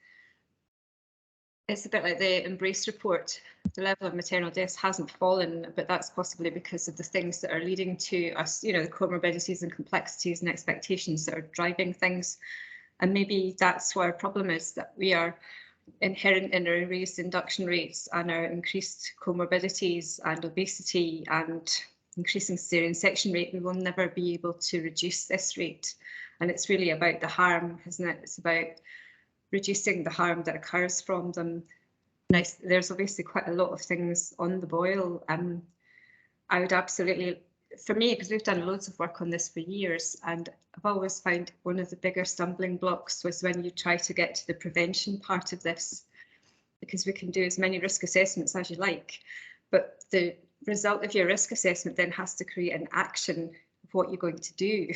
it's a bit like the Embrace report. The level of maternal deaths hasn't fallen, but that's possibly because of the things that are leading to us, you know, the comorbidities and complexities and expectations that are driving things. And maybe that's where our problem is, that we are inherent in our raised induction rates and our increased comorbidities and obesity and increasing cesarean section rate. We will never be able to reduce this rate. And it's really about the harm, isn't it? It's about reducing the harm that occurs from them. Nice. There's obviously quite a lot of things on the boil. I would absolutely, for me, because we've done loads of work on this for years, and I've always found one of the bigger stumbling blocks was when you try to get to the prevention part of this, because we can do as many risk assessments as you like, but the result of your risk assessment then has to create an action of what you're going to do.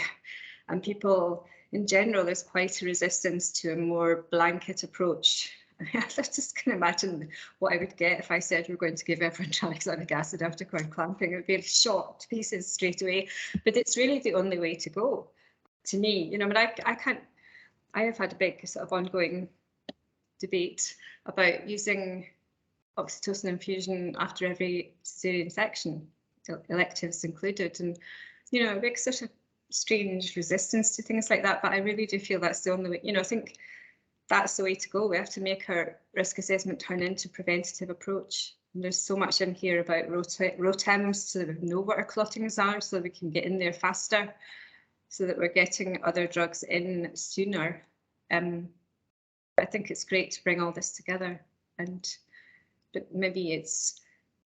And people in general, there's quite a resistance to a more blanket approach. I just can imagine what I would get if I said we're going to give everyone tranexamic acid after cord clamping. It would be shot to pieces straight away. But it's really the only way to go, to me. You know, but I have had a big sort of ongoing debate about using oxytocin infusion after every cesarean section, electives included, and you know, it makes such a strange resistance to things like that. But I really do feel that's the only way. You know, I think that's the way to go. We have to make our risk assessment turn into preventative approach. And there's so much in here about ROTEMs, so that we know what our clottings are, so that we can get in there faster, so that we're getting other drugs in sooner. I think it's great to bring all this together. But maybe it's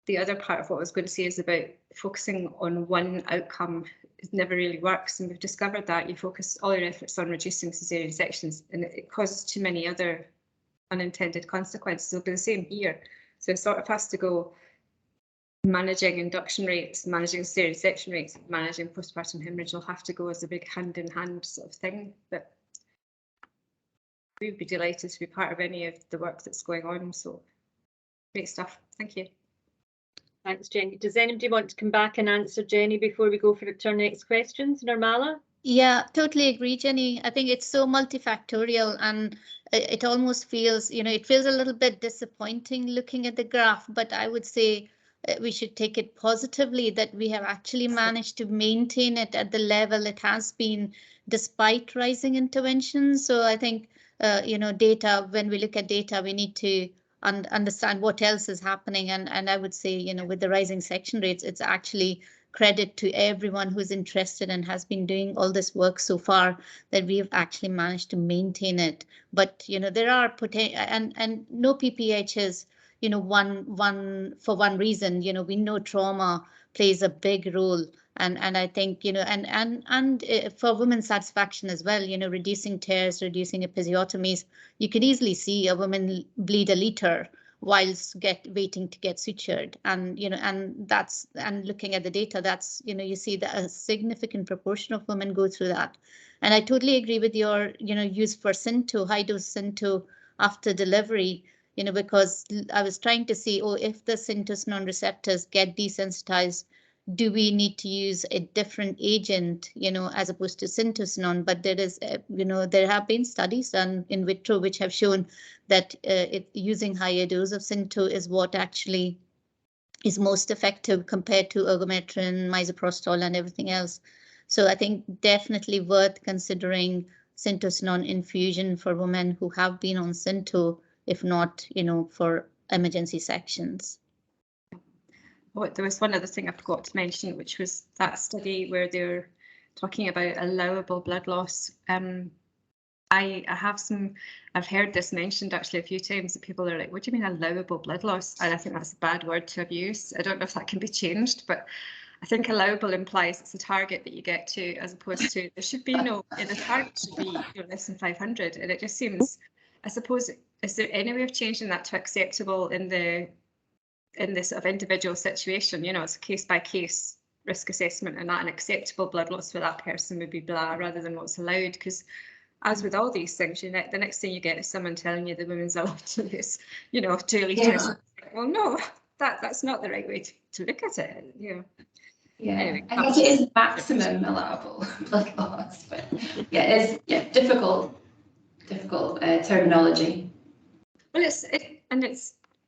the other part of what I was going to say is about focusing on one outcome. It never really works, and we've discovered that you focus all your efforts on reducing cesarean sections and it causes too many other unintended consequences. It'll be the same here. So it sort of has to go managing induction rates, managing cesarean section rates, managing postpartum hemorrhage will have to go as a big hand-in-hand sort of thing. But we would be delighted to be part of any of the work that's going on. So great stuff. Thank you. Thanks, Jenny. Does anybody want to come back and answer Jenny before we go to our next questions? Nirmala? Yeah, totally agree, Jenny. I think it's so multifactorial, and it almost feels, you know, it feels a little bit disappointing looking at the graph, but I would say we should take it positively that we have actually managed to maintain it at the level it has been despite rising interventions. So I think, you know, data, when we look at data, we need to understand what else is happening. And I would say, you know, with the rising section rates, it's actually credit to everyone who's interested and has been doing all this work so far that we've actually managed to maintain it. But, you know, there are and no PPH is, you know, for one reason. You know, we know trauma plays a big role. And I think, you know, and for women's satisfaction as well, you know, reducing tears, reducing episiotomies, you can easily see a woman bleed a liter whilst waiting to get sutured. And, you know, and looking at the data, that's, you know, you see that a significant proportion of women go through that. And I totally agree with your, you know, use for Synto, high dose Synto after delivery, you know, because I was trying to see, if the syntocinon receptors get desensitized, do we need to use a different agent, you know, as opposed to syntocinon? But there is, you know, there have been studies done in vitro which have shown that using higher dose of Synto is what actually is most effective compared to ergometrin, misoprostol, and everything else. So I think definitely worth considering syntocinon infusion for women who have been on Synto, if not, you know, for emergency sections. Oh, there was one other thing I forgot to mention, which was that study where they're talking about allowable blood loss. I've heard this mentioned actually a few times, that people are like, what do you mean allowable blood loss? And I think that's a bad word to have used. I don't know if that can be changed, but I think allowable implies it's a target that you get to, as opposed to there should be the target should be less than 500. And it just seems, I suppose, is there any way of changing that to acceptable in this sort of individual situation? You know, it's a case by case risk assessment, and that an acceptable blood loss for that person would be blah, rather than what's allowed. Because as with all these things, the next thing you get is someone telling you the woman's allowed to lose, you know, 2 litres. Yeah. Well, no, that's not the right way to look at it. You know. Yeah, Anyway, I think it is maximum allowable blood loss, but yeah, it's difficult terminology. Well,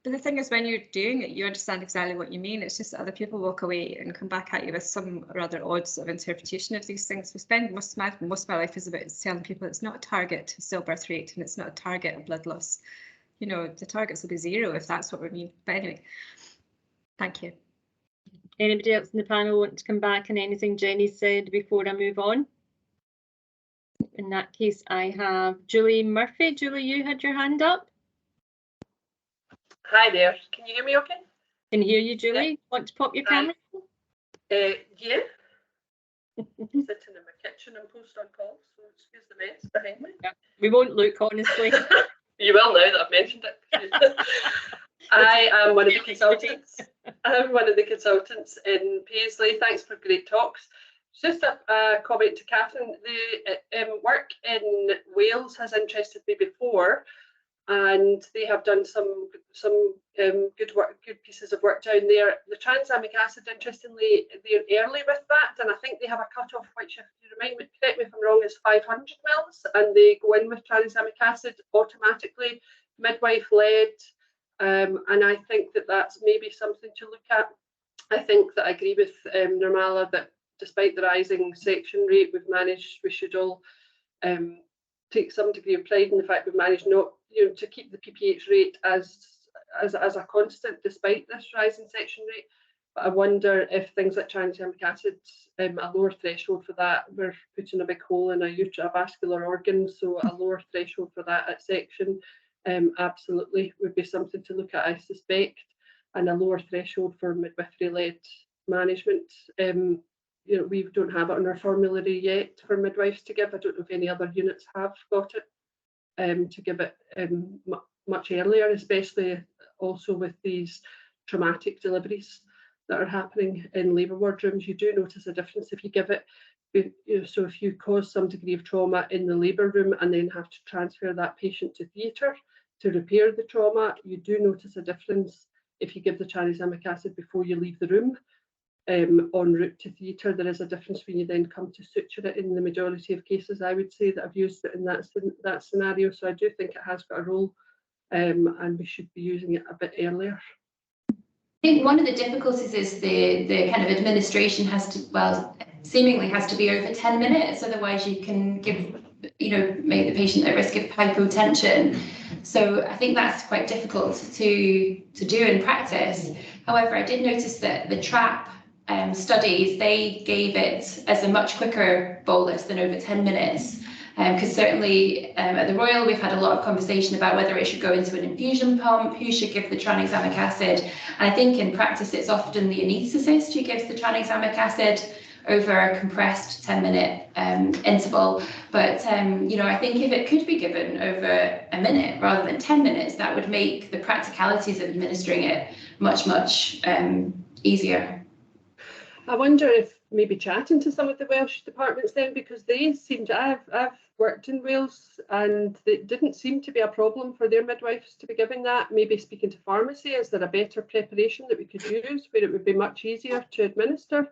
but the thing is, when you're doing it, you understand exactly what you mean. It's just that other people walk away and come back at you with some rather odd sort of interpretation of these things. We spend most of my life is about telling people it's not a target to stillbirth rate and it's not a target of blood loss. You know, the targets will be 0 if that's what we mean. But anyway, thank you. Anybody else in the panel want to come back on anything Jenny said before I move on? In that case, I have Julie Murphy. Julie, you had your hand up. Hi there. Can you hear me okay? Can hear you, Julie. Yeah. Want to pop your camera? Yeah. Sitting in my kitchen and post on calls, so excuse the mess behind me. Yeah. We won't look, honestly. You will now that I've mentioned it. I am one of the consultants. I'm one of the consultants in Paisley. Thanks for great talks. Just a comment to Catherine. The work in Wales has interested me before, and they have done some good pieces of work down there. The tranexamic acid, interestingly, they're early with that, and I think they have a cut-off, which, if you remind me, correct me if I'm wrong, is 500 mils, and they go in with tranexamic acid automatically, midwife-led, and I think that that's maybe something to look at. I think that I agree with Nirmala that despite the rising section rate, we should all take some degree of pride in the fact we've managed not, to keep the PPH rate as a constant despite this rising section rate. But I wonder if things like tranexamic acid, a lower threshold for that, we're putting a big hole in a vascular organ, so a lower threshold for that at section absolutely would be something to look at, I suspect, and a lower threshold for midwifery-led management. We don't have it on our formulary yet for midwives to give. I don't know if any other units have got it to give it much earlier, especially also with these traumatic deliveries that are happening in labour ward rooms. You do notice a difference if you give it. So if you cause some degree of trauma in the labour room and then have to transfer that patient to theatre to repair the trauma, you do notice a difference if you give the tranexamic acid before you leave the room. En route to theatre, there is a difference when you then come to suture it. In the majority of cases, I would say that I've used it in that scenario. So I do think it has got a role, and we should be using it a bit earlier. I think one of the difficulties is the kind of administration has to, seemingly has to be over 10 minutes. Otherwise, you can make the patient at risk of hypotension. So I think that's quite difficult to do in practice. However, I did notice that the TRAP studies, they gave it as a much quicker bolus than over 10 minutes. Because certainly at the Royal, we've had a lot of conversation about whether it should go into an infusion pump, who should give the tranexamic acid. And I think in practice, it's often the anaesthetist who gives the tranexamic acid over a compressed 10-minute interval. But, I think if it could be given over a minute rather than 10 minutes, that would make the practicalities of administering it much, much easier. I wonder if maybe chatting to some of the Welsh departments then, because they seem to, I've worked in Wales and it didn't seem to be a problem for their midwives to be giving that. Maybe speaking to pharmacy, is there a better preparation that we could use where it would be much easier to administer?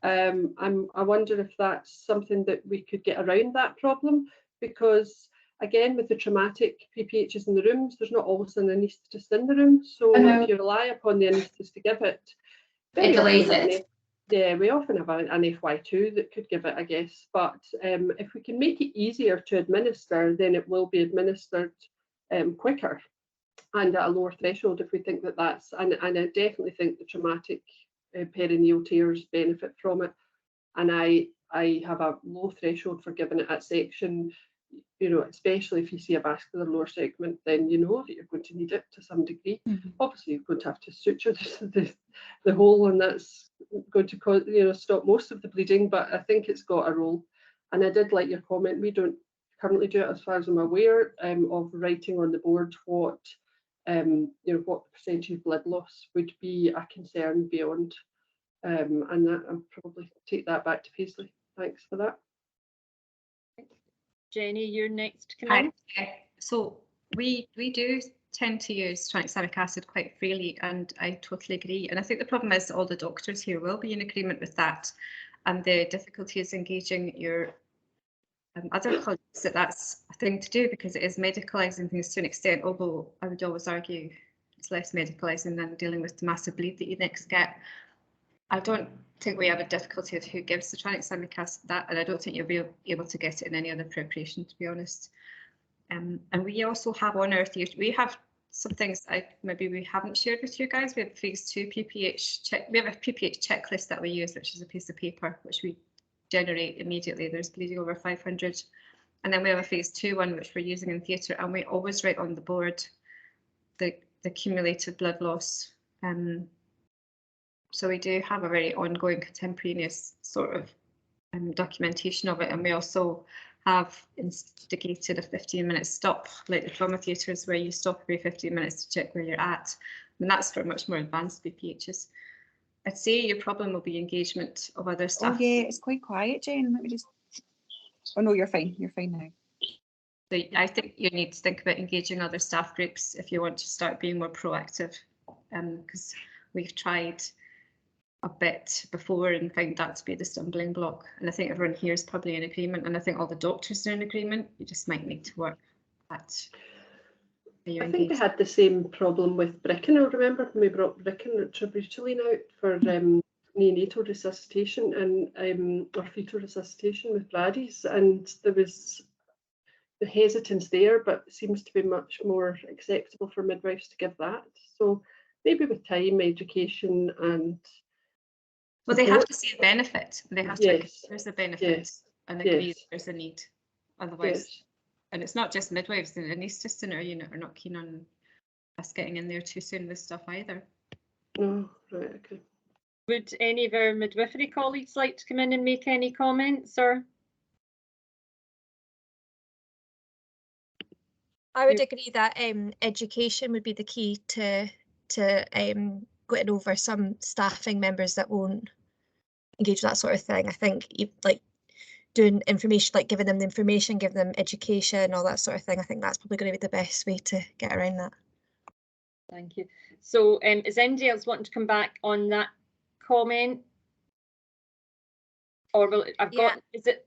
I wonder if that's something that we could get around that problem, because again, with the traumatic PPHs in the rooms, there's not always an anaesthetist in the room. So if you rely upon the anaesthetist to give it, it delays it. Yeah, we often have an FY2 that could give it, I guess. But if we can make it easier to administer, then it will be administered quicker and at a lower threshold if we think that that's, and I definitely think the traumatic perineal tears benefit from it. And I have a low threshold for giving it at section, especially if you see a vascular lower segment, then you know that you're going to need it to some degree. Obviously, you're going to have to suture the hole, and that's going to cause, stop most of the bleeding, but I think it's got a role. And I did like your comment. We don't currently do it, as far as I'm aware, of writing on the board what what percentage of blood loss would be a concern beyond, and that I'll probably take that back to Paisley. Thanks for that. Jenny, you're next. Come on. So we do tend to use tranexamic acid quite freely, and I totally agree. And I think the problem is all the doctors here will be in agreement with that, and the difficulty is engaging your other colleagues that that's a thing to do, because it is medicalising things to an extent, although I would always argue it's less medicalising than dealing with the massive bleed that you next get. I don't think we have a difficulty with who gives the tranexamic acid that, and I don't think you'll be able to get it in any other preparation, to be honest. And we also have on our theatre, we have some things maybe we haven't shared with you guys. We have phase 2 PPH check. We have a PPH checklist that we use, which is a piece of paper which we generate immediately. There's bleeding over 500, and then we have a phase 2 one which we're using in theatre, and we always write on the board the cumulative blood loss. So we do have a very ongoing contemporaneous sort of documentation of it, and we also have instigated a 15-minute stop, like the trauma theatres, where you stop every 15 minutes to check where you're at. And that's for much more advanced BPHs. I'd say your problem will be engagement of other staff. Oh yeah, it's quite quiet, Jane. Let me just. Oh no, you're fine. You're fine now. So I think you need to think about engaging other staff groups if you want to start being more proactive, because we've tried a bit before and found that to be the stumbling block. And I think everyone here is probably in agreement, and I think all the doctors are in agreement. You just might need to work at. I think they had the same problem with Bricken. I remember when we brought Bricken tributylene out for neonatal resuscitation and or fetal resuscitation with Brady's, and there was the hesitance there, but it seems to be much more acceptable for midwives to give that. So maybe with time, education, and well, they have to see a benefit. They have to agree there's a benefit and agree there's a need. Otherwise, and it's not just midwives, the anaesthetists in our unit are not keen on us getting in there too soon with stuff either. Oh, right, okay. Would any of our midwifery colleagues like to come in and make any comments, or? I would agree that education would be the key to getting over some staffing members that won't engage with that sort of thing. I think like doing information, like giving them the information, giving them education, all that sort of thing. I think that's probably going to be the best way to get around that. Thank you. So is anybody else wanting to come back on that comment? Or will I've got, is it?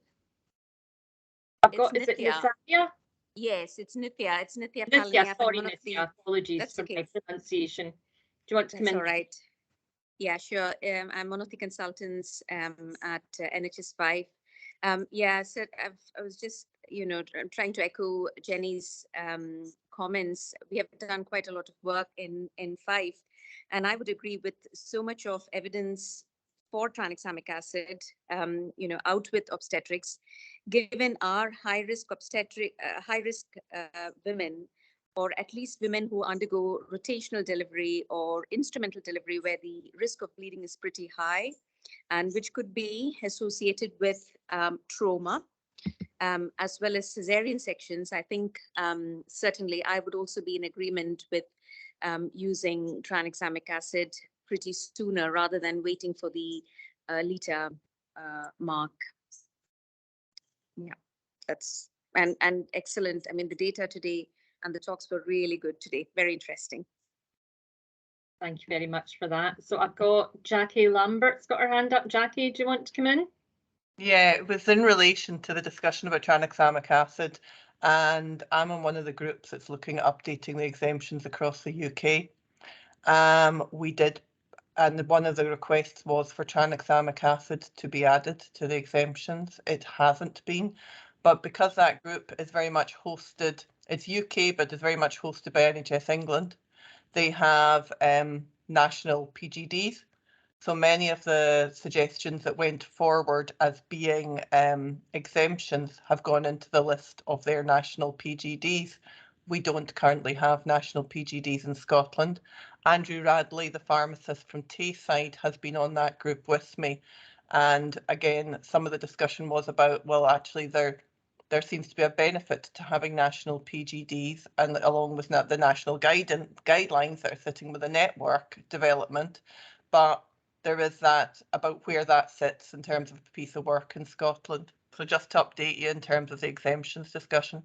I've got, is it Nithya? Yes, it's Nithya. It's Nithya. Nithya, sorry, Nithya. Apologies for my pronunciation. Do you want to come in? All right. Yeah, sure. I'm one of the consultants at NHS Fife. Yeah, so I was just, trying to echo Jenny's comments. We have done quite a lot of work in Fife, and I would agree with so much of evidence for tranexamic acid, out with obstetrics, given our high-risk women, or at least women who undergo rotational delivery or instrumental delivery, where the risk of bleeding is pretty high, and which could be associated with trauma, as well as cesarean sections. I think certainly I would also be in agreement with using tranexamic acid pretty sooner rather than waiting for the liter mark. Yeah, that's and excellent. I mean, the data today and the talks were really good today. Very interesting. Thank you very much for that. So I've got Jackie Lambert's got her hand up. Jackie, do you want to come in? Yeah, it was in relation to the discussion about tranexamic acid, and I'm on one of the groups that's looking at updating the exemptions across the UK. We did, and one of the requests was for tranexamic acid to be added to the exemptions. It hasn't been, but because that group is very much hosted, it's UK, but it's very much hosted by NHS England. They have national PGDs. So many of the suggestions that went forward as being exemptions have gone into the list of their national PGDs. We don't currently have national PGDs in Scotland. Andrew Radley, the pharmacist from Tayside, has been on that group with me. And again, some of the discussion was about, well, actually there seems to be a benefit to having national PGDs, and along with the national guidelines that are sitting with the network development. But there is that about where that sits in terms of a piece of work in Scotland. So just to update you in terms of the exemptions discussion.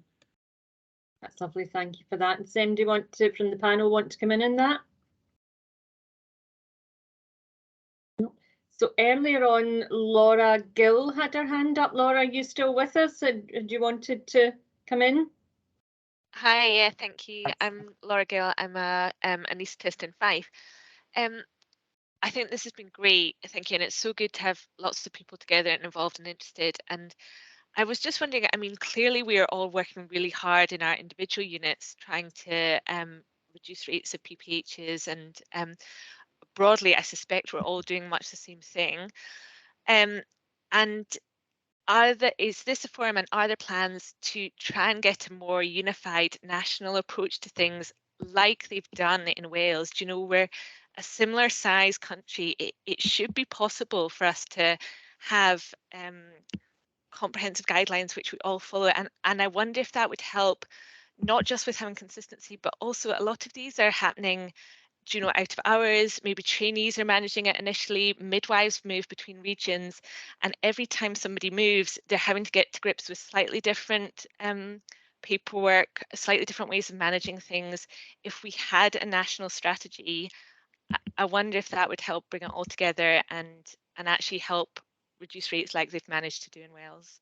That's lovely, thank you for that. And Sam, do you want to, from the panel, want to come in that? No. So earlier on, Laura Gill had her hand up. Laura, are you still with us? And do you wanted to come in? Hi, yeah, thank you. I'm Laura Gill. I'm a anaesthetist in Fife. I think this has been great, thank you, and it's so good to have lots of people together and involved and interested. And I was just wondering, I mean, clearly we are all working really hard in our individual units trying to reduce rates of PPHs, and broadly, I suspect we're all doing much the same thing. And is this a forum, and are there plans to try and get a more unified national approach to things like they've done in Wales? Do you know, we're a similar size country, it should be possible for us to have comprehensive guidelines which we all follow, and I wonder if that would help, not just with having consistency, but also a lot of these are happening, you know, out of hours. Maybe trainees are managing it initially, midwives move between regions, and every time somebody moves, they're having to get to grips with slightly different paperwork, slightly different ways of managing things. If we had a national strategy, I wonder if that would help bring it all together and actually help reduce rates like they've managed to do in Wales.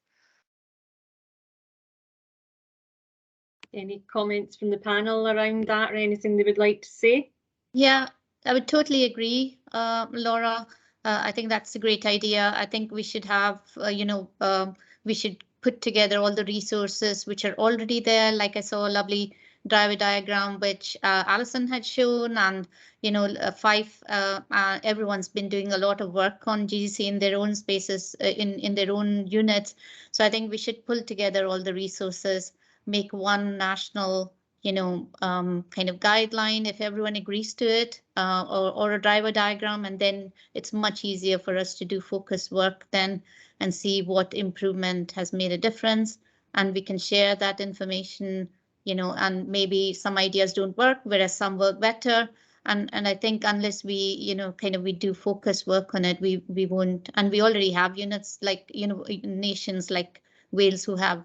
Any comments from the panel around that, or anything they would like to say? Yeah, I would totally agree, Laura. I think that's a great idea. I think we should have, we should put together all the resources which are already there. Like I saw a lovely driver diagram which Alison had shown, and Fife, everyone's been doing a lot of work on GGC in their own spaces, in their own units. So I think we should pull together all the resources, make one national kind of guideline if everyone agrees to it, or a driver diagram, and then it's much easier for us to do focus work then and see what improvement has made a difference, and we can share that information, and maybe some ideas don't work whereas some work better, and I think unless we we do focus work on it, we won't. And we already have units like nations like Wales who have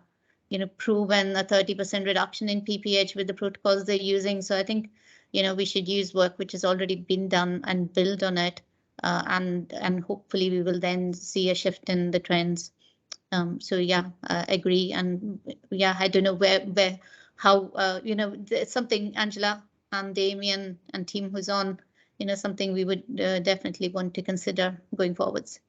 proven a 30% reduction in PPH with the protocols they're using. So I think, we should use work which has already been done and build on it, and hopefully we will then see a shift in the trends. So yeah, agree. And yeah, I don't know how, it's something Angela and Damien and team who's on, something we would definitely want to consider going forwards.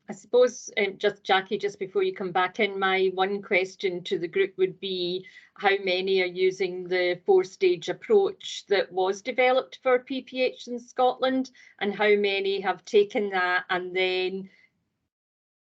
I suppose, just Jackie, just before you come back in, my one question to the group would be how many are using the 4-stage approach that was developed for PPH in Scotland, and how many have taken that and then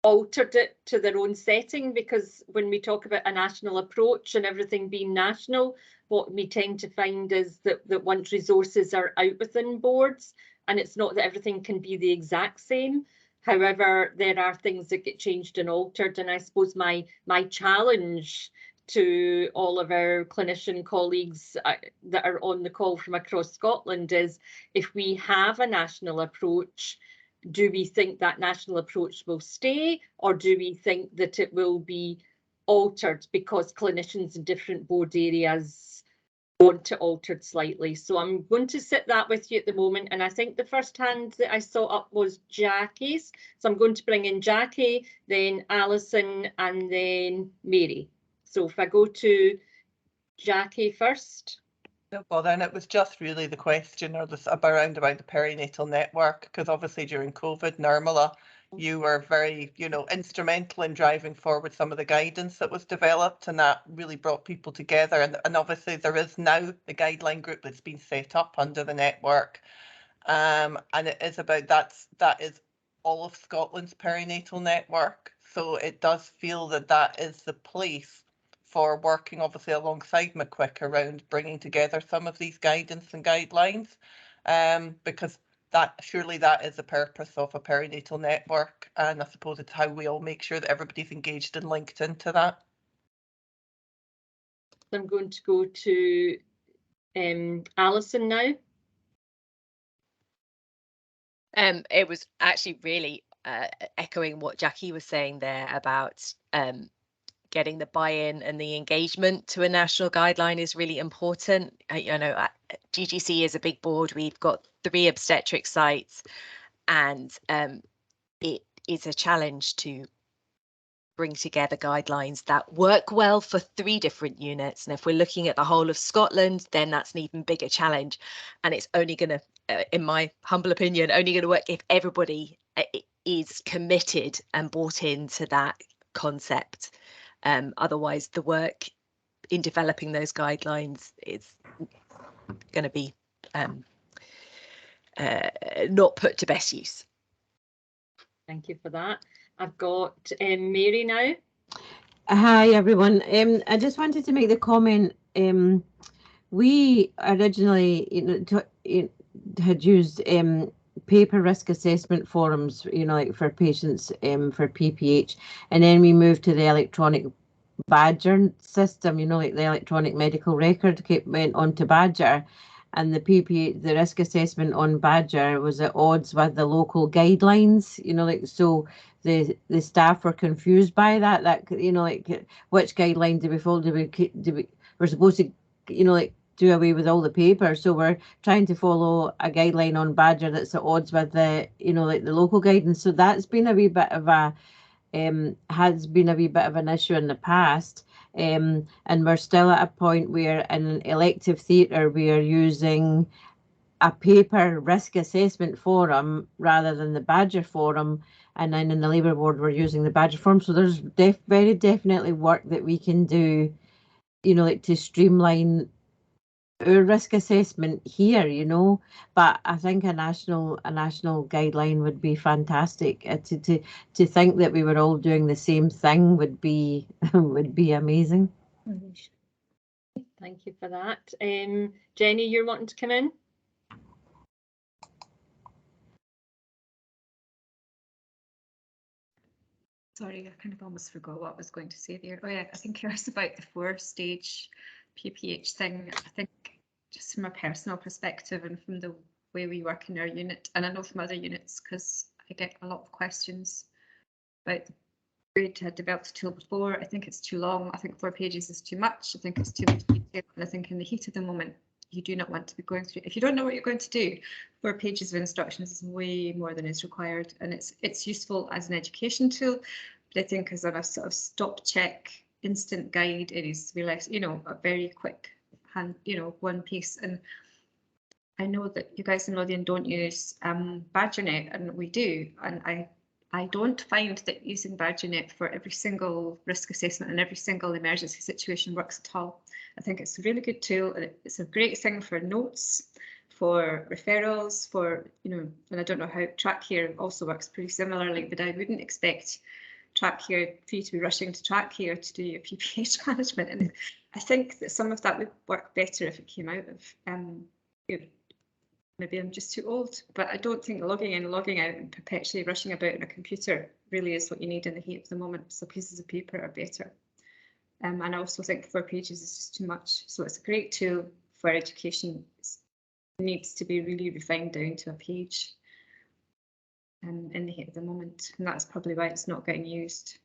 altered it to their own setting? Because when we talk about a national approach and everything being national, what we tend to find is that once resources are out within boards, and it's not that everything can be the exact same. However, there are things that get changed and altered, and I suppose my challenge to all of our clinician colleagues that are on the call from across Scotland is, if we have a national approach, do we think that national approach will stay, or do we think that it will be altered because clinicians in different board areas want to alter it slightly? So I'm going to sit that with you at the moment, and I think the first hand that I saw up was Jackie's, so I'm going to bring in Jackie, then Alison, and then Mary. So if I go to Jackie first. No bother, and it was just really the question or this around about the perinatal network, because obviously during COVID, Nirmala, you were very, instrumental in driving forward some of the guidance that was developed, and that really brought people together. And obviously there is now the guideline group that's been set up under the network, and it is about that is all of Scotland's perinatal network. So it does feel that is the place for working obviously alongside MCQIC around bringing together some of these guidance and guidelines, because surely that is the purpose of a perinatal network, and I suppose it's how we all make sure that everybody's engaged and linked into that. I'm going to go to Alison now. It was actually really echoing what Jackie was saying there about getting the buy-in and the engagement to a national guideline is really important. You know, GGC is a big board. We've got 3 obstetric sites, and it is a challenge to bring together guidelines that work well for 3 different units. And if we're looking at the whole of Scotland, then that's an even bigger challenge. And it's only going to, in my humble opinion, only going to work if everybody is committed and bought into that concept. Otherwise, the work in developing those guidelines is going to be not put to best use. Thank you for that. I've got Mary now. Hi everyone. I just wanted to make the comment. We originally, had used paper risk assessment forums, like for patients for PPH, and then we moved to the electronic Badger system. Like the electronic medical record went on to Badger, and the risk assessment on Badger was at odds with the local guidelines. So the staff were confused by that. Like which guideline do we follow? We're supposed to, do away with all the paper, so we're trying to follow a guideline on Badger that's at odds with the like the local guidance. So that's been a wee bit of a has been a wee bit of an issue in the past, and we're still at a point where in elective theatre we are using a paper risk assessment forum rather than the Badger forum, and then in the Labour Board we're using the Badger forum. So there's very definitely work that we can do, like to streamline our risk assessment here, but I think a national guideline would be fantastic. To think that we were all doing the same thing would be amazing. Thank you for that. Jenny, you're wanting to come in? Sorry, I kind of almost forgot what I was going to say there. Oh yeah, I think it was about the 4-stage PPH thing. I think just from a personal perspective and from the way we work in our unit, and I know from other units, because I get a lot of questions about the grade to develop a tool before. I think it's too long. I think 4 pages is too much. I think it's too much detail. And I think in the heat of the moment, you do not want to be going through. If you don't know what you're going to do, 4 pages of instructions is way more than is required, and it's useful as an education tool. But I think as a sort of stop check instant guide, it is really, a very quick hand, one piece. And I know that you guys in Lothian don't use BadgerNet, and we do, and I don't find that using BadgerNet for every single risk assessment and every single emergency situation works at all. I think it's a really good tool, and it's a great thing for notes, for referrals, for, and I don't know how Track Here also works pretty similarly, but I wouldn't expect Track Here for you to be rushing to Track Here to do your PPH management. And I think that some of that would work better if it came out of, maybe I'm just too old, but I don't think logging in, logging out and perpetually rushing about on a computer really is what you need in the heat of the moment. So pieces of paper are better. And I also think 4 pages is just too much. So it's a great tool for education. It needs to be really refined down to a page in the heat of the moment. And that's probably why it's not getting used.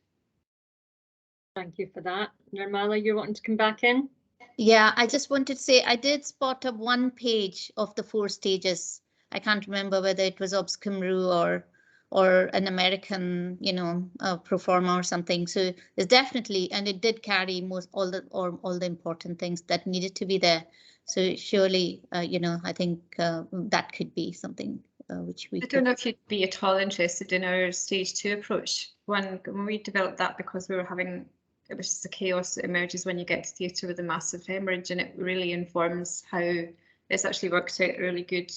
Thank you for that. Nirmala, you're wanting to come back in? Yeah, I just wanted to say I did spot a 1 page of the 4 stages. I can't remember whether it was Obs Cymru or an American, pro forma or something. So there's definitely, and it did carry all the important things that needed to be there. So surely, I think that could be something which we. I don't know if you'd be at all interested in our stage 2 approach. When we developed that, because we were having, it was just the chaos that emerges when you get to theatre with a massive hemorrhage, and it really informs how it's actually worked out a really good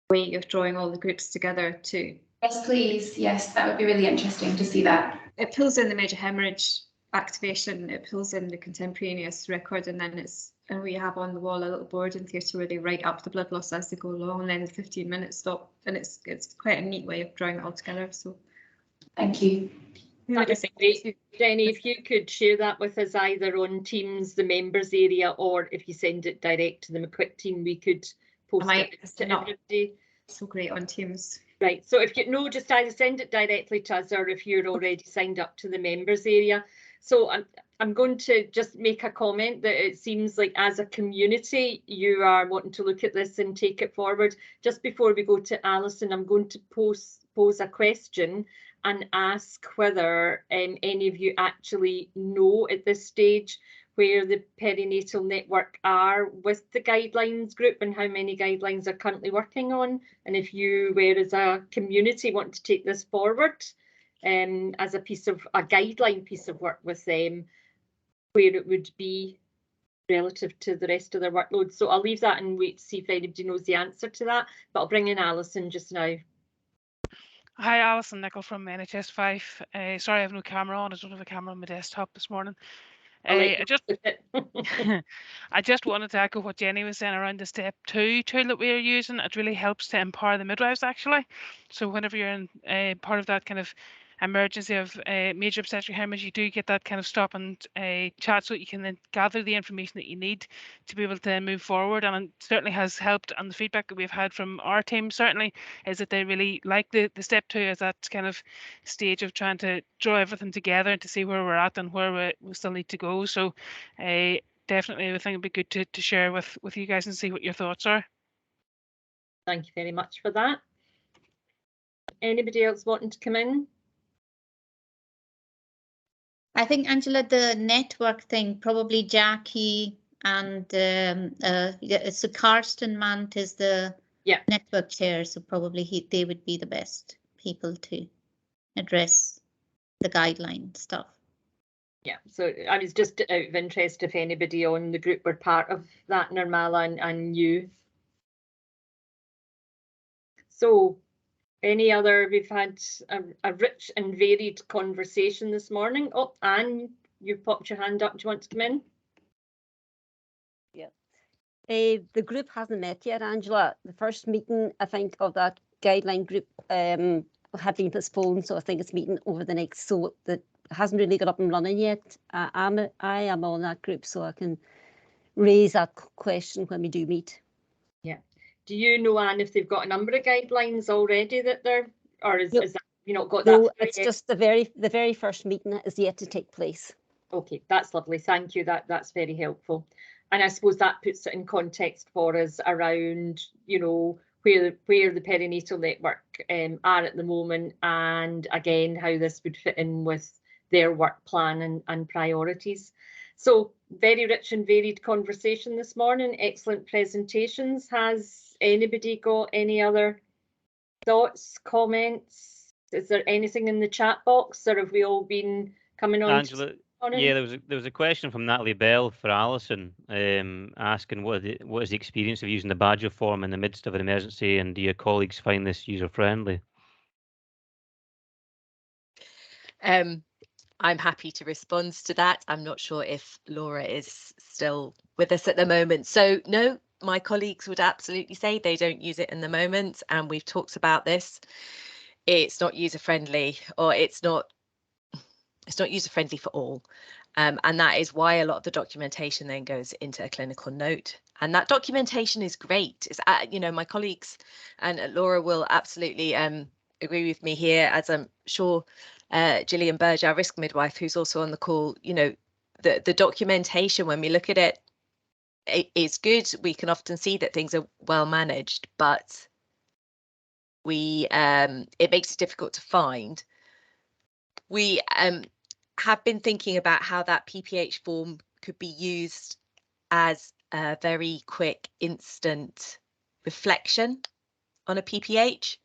way of drawing all the groups together too. Yes, please. Yes, that would be really interesting to see that. It pulls in the major hemorrhage activation, it pulls in the contemporaneous record, and then and we have on the wall a little board in theatre where they write up the blood loss as they go along, and then the 15-minute stop, and it's quite a neat way of drawing it all together. So thank you. That would be great. Jenny, if you could share that with us either on Teams, the members area, or if you send it direct to the MCQIC team, we could post it to everybody. So great on Teams. Right, so if you know, just either send it directly to us, or if you're already signed up to the members area. So I'm going to just make a comment that it seems like as a community you are wanting to look at this and take it forward. Just before we go to Alison, I'm going to pose a question and ask whether any of you actually know at this stage where the perinatal network are with the guidelines group and how many guidelines are currently working on, and if you were as a community want to take this forward as a guideline piece of work with them, where it would be relative to the rest of their workload. So I'll leave that and wait to see if anybody knows the answer to that, but I'll bring in Alison just now. Hi, Alison Nichol from NHS Fife. Sorry, I have no camera on. I don't have a camera on my desktop this morning. I just wanted to echo what Jenny was saying around the step 2 tool that we are using. It really helps to empower the midwives, actually. So whenever you're in part of that kind of emergency of major obstetric hemorrhage, you do get that kind of stop and chat so that you can then gather the information that you need to be able to move forward. And it certainly has helped, and the feedback that we've had from our team certainly is that they really like the step 2 as that kind of stage of trying to draw everything together to see where we're at and where we still need to go. So definitely I think it'd be good to share with you guys and see what your thoughts are. Thank you very much for that. Anybody else wanting to come in? I think, Angela, the network thing, probably Jackie and so Karsten Mant is the network chair, so probably they would be the best people to address the guideline stuff. Yeah, so I was just out of interest if anybody on the group were part of that, Nirmala and you. So any other, we've had a rich and varied conversation this morning. Oh, Anne, you've popped your hand up. Do you want to come in? Yeah. The group hasn't met yet, Angela. The first meeting, I think, of that guideline group had been postponed, so I think it's meeting over the next, so that hasn't really got up and running yet. I am on that group, so I can raise that question when we do meet. Yeah. Do you know, Anne, if they've got a number of guidelines already that they're, or is that you not got that? No, it's just the very first meeting is yet to take place. Okay, that's lovely. Thank you. That's very helpful. And I suppose that puts it in context for us around, you know, where the perinatal network are at the moment, and again how this would fit in with their work plan and priorities. So very rich and varied conversation this morning. Excellent presentations. Has anybody got any other thoughts, comments? Is there anything in the chat box, or have we all been coming on? Angela, yeah, there was a question from Natalie Bell for Alison, asking what is the experience of using the Badger form in the midst of an emergency, and do your colleagues find this user friendly? I'm happy to respond to that. I'm not sure if Laura is still with us at the moment. So no, my colleagues would absolutely say they don't use it in the moment, and we've talked about this. It's not user friendly, or it's not user friendly for all. And that is why a lot of the documentation then goes into a clinical note. And that documentation is great. It's, you know, my colleagues and Laura will absolutely agree with me here, as I'm sure Gillian Burge, our risk midwife, who's also on the call, you know, the documentation, when we look at it, it's good. We can often see that things are well managed, but it makes it difficult to find. We have been thinking about how that PPH form could be used as a very quick, instant reflection on a PPH,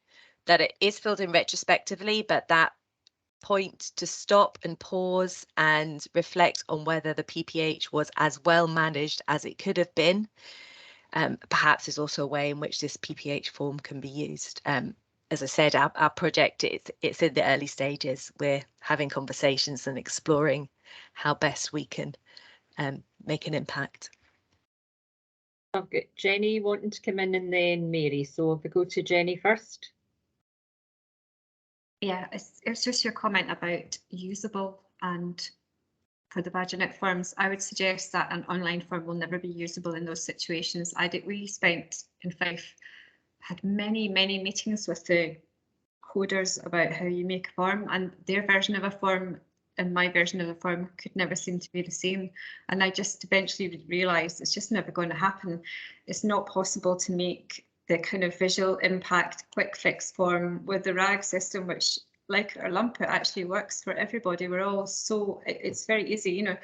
that it is filled in retrospectively, but that point to stop and pause and reflect on whether the PPH was as well managed as it could have been, perhaps is also a way in which this PPH form can be used. As I said, our project, it's in the early stages. We're having conversations and exploring how best we can make an impact. I've got Jenny wanting to come in and then Mary. So if we go to Jenny first. Yeah, it's just your comment about usable, and for the vaginate forms, I would suggest that an online form will never be usable in those situations. We spent in Fife, had many meetings with the coders about how you make a form, and their version of a form and my version of the form could never seem to be the same. And I just eventually realised it's just never going to happen. It's not possible to make the kind of visual impact quick fix form with the RAG system, which, like our lump, it actually works for everybody. We're all so, it's very easy, you know.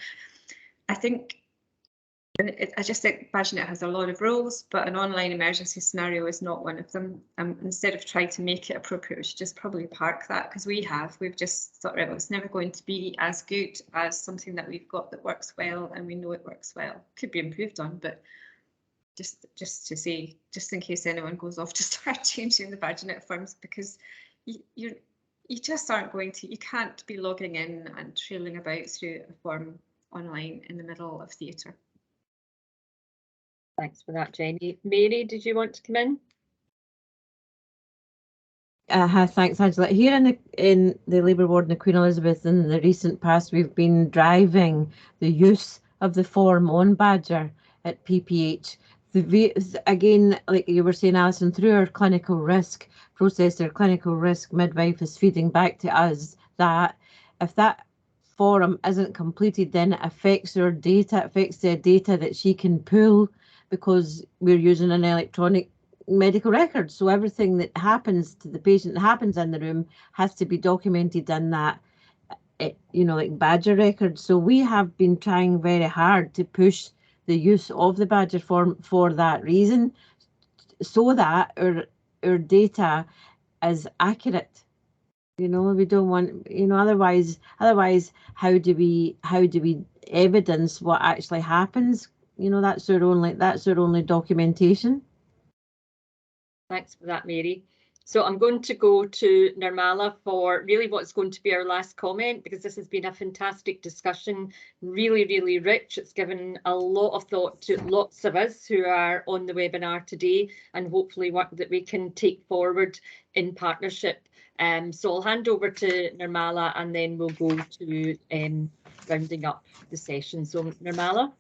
I think, I just think Baginet has a lot of roles, but an online emergency scenario is not one of them. Instead of trying to make it appropriate, we should just probably park that, because we've just thought, right, well, it's never going to be as good as something that we've got that works well, and we know it works well. Could be improved on, but just to say, just in case anyone goes off to start changing the Baginet forms, because you just aren't going to, you can't be logging in and trailing about through a form online in the middle of theatre. Thanks for that, Jenny. Mary, did you want to come in? Thanks, Angela. Here in the Labour Ward in the Queen Elizabeth, in the recent past, we've been driving the use of the form on Badger at PPH. Again, like you were saying, Alison, through our clinical risk process, our clinical risk midwife is feeding back to us that if that form isn't completed, then it affects our data, affects the data that she can pull, because we're using an electronic medical record. So everything that happens to the patient that happens in the room has to be documented in that, you know, like Badger record. So we have been trying very hard to push the use of the Badger form for that reason, so that our data is accurate. You know, we don't want, you know, otherwise how do we evidence what actually happens? You know, that's our only documentation. Thanks for that, Mary. So I'm going to go to Nirmala for really what's going to be our last comment, because this has been a fantastic discussion, really, really rich. It's given a lot of thought to lots of us who are on the webinar today, and hopefully work that we can take forward in partnership. So I'll hand over to Nirmala, and then we'll go to rounding up the session. So Nirmala.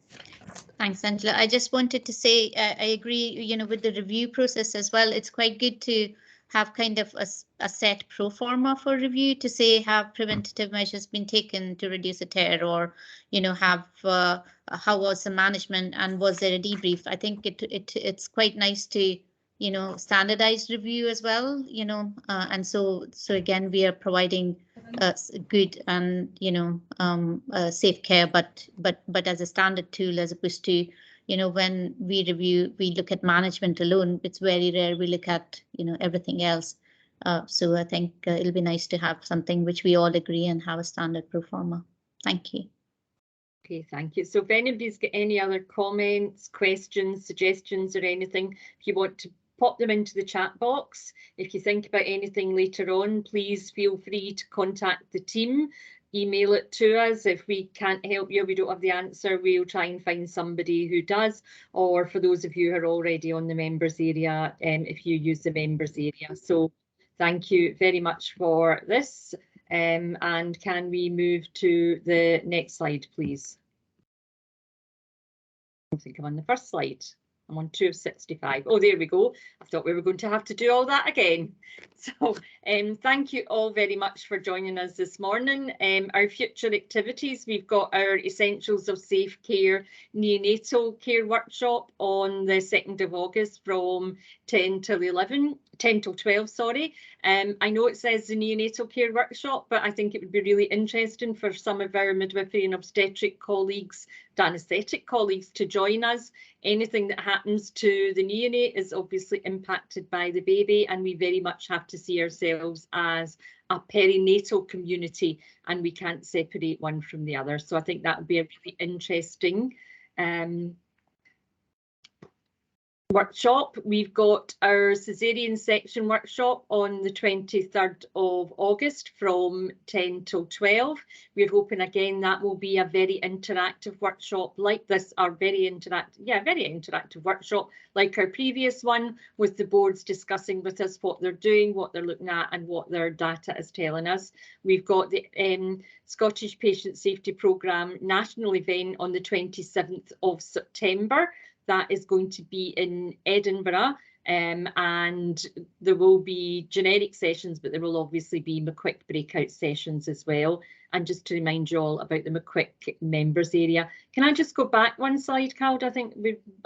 Thanks, Angela. I just wanted to say I agree, you know, with the review process as well. It's quite good to have kind of a set pro forma for review, to say have preventative measures been taken to reduce a tear, or, you know, have how was the management and was there a debrief. I think it's quite nice to, you know, standardized review as well, you know, and so again we are providing good and, you know, safe care, but as a standard tool, as opposed to, you know, when we review, we look at management alone. It's very rare we look at, you know, everything else. So I think it'll be nice to have something which we all agree and have a standard pro forma. Thank you. Okay, thank you. So if anybody's got any other comments, questions, suggestions or anything, if you want to pop them into the chat box. If you think about anything later on, please feel free to contact the team. Email it to us. If we can't help you, we don't have the answer, we'll try and find somebody who does. Or for those of you who are already on the members area, if you use the members area. So thank you very much for this. And can we move to the next slide, please? I think I'm on the first slide. I'm on 2 of 65. Oh, there we go. I thought we were going to have to do all that again. So thank you all very much for joining us this morning. Our future activities, we've got our Essentials of Safe Care Neonatal Care Workshop on the 2nd of August from 10 till 12, sorry. I know it says the Neonatal Care Workshop, but I think it would be really interesting for some of our midwifery and obstetric colleagues, anaesthetic colleagues, to join us. Anything that happens to the neonate is obviously impacted by the baby, and we very much have to see ourselves as a perinatal community, and we can't separate one from the other. So I think that would be a really interesting workshop. We've got our caesarean section workshop on the 23rd of August from 10 till 12. We're hoping again that will be a very interactive workshop like this, our very interactive workshop like our previous one, with the boards discussing with us what they're doing, what they're looking at and what their data is telling us. We've got the Scottish Patient Safety Programme national event on the 27th of September. That is going to be in Edinburgh. and there will be generic sessions, but there will obviously be MCQIC breakout sessions as well. And just to remind you all about the MCQIC members area. Can I just go back one slide, Clyde? I think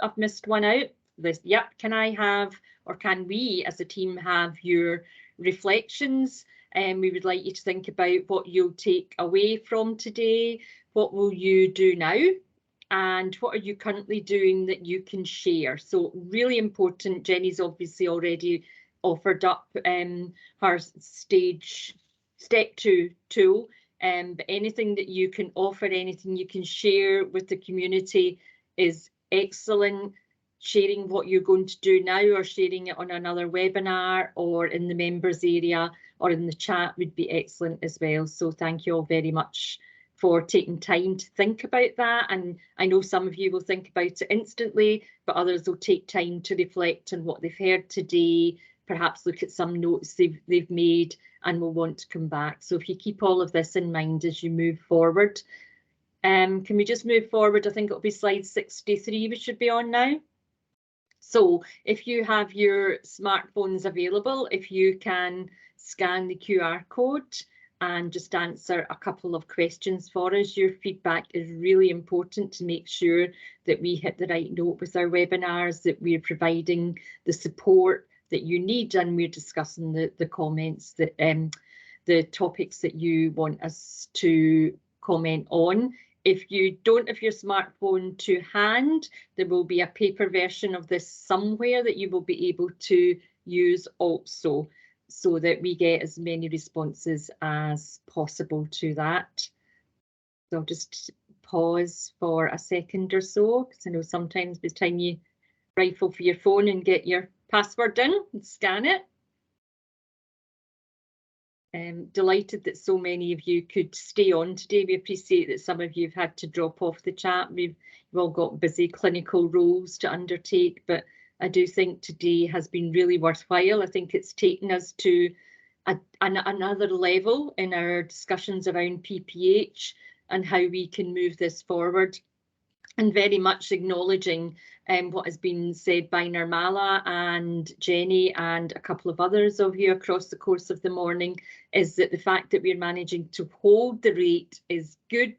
I've missed one out. Yep, can I have, or can we as a team have your reflections? And we would like you to think about what you'll take away from today. What will you do now? And what are you currently doing that you can share? So really important. Jenny's obviously already offered up her step 2 tool, but anything that you can offer, anything you can share with the community is excellent. Sharing what you're going to do now, or sharing it on another webinar or in the members area or in the chat would be excellent as well. So thank you all very much for taking time to think about that. And I know some of you will think about it instantly, but others will take time to reflect on what they've heard today, perhaps look at some notes they've made and will want to come back. So if you keep all of this in mind as you move forward. Can we just move forward? I think it'll be slide 63 we should be on now. So if you have your smartphones available, if you can scan the QR code and just answer a couple of questions for us. Your feedback is really important to make sure that we hit the right note with our webinars, that we're providing the support that you need, and we're discussing the comments, that the topics that you want us to comment on. If you don't have your smartphone to hand, there will be a paper version of this somewhere that you will be able to use also, so that we get as many responses as possible to that. So I'll just pause for a second or so, because I know sometimes by the time you rifle for your phone and get your password in and scan it. Delighted that so many of you could stay on today. We appreciate that some of you have had to drop off the chat. We've all got busy clinical roles to undertake, but I do think today has been really worthwhile. I think it's taken us to another level in our discussions around PPH and how we can move this forward, and very much acknowledging what has been said by Nirmala and Jenny and a couple of others of you across the course of the morning, is that the fact that we're managing to hold the rate is good,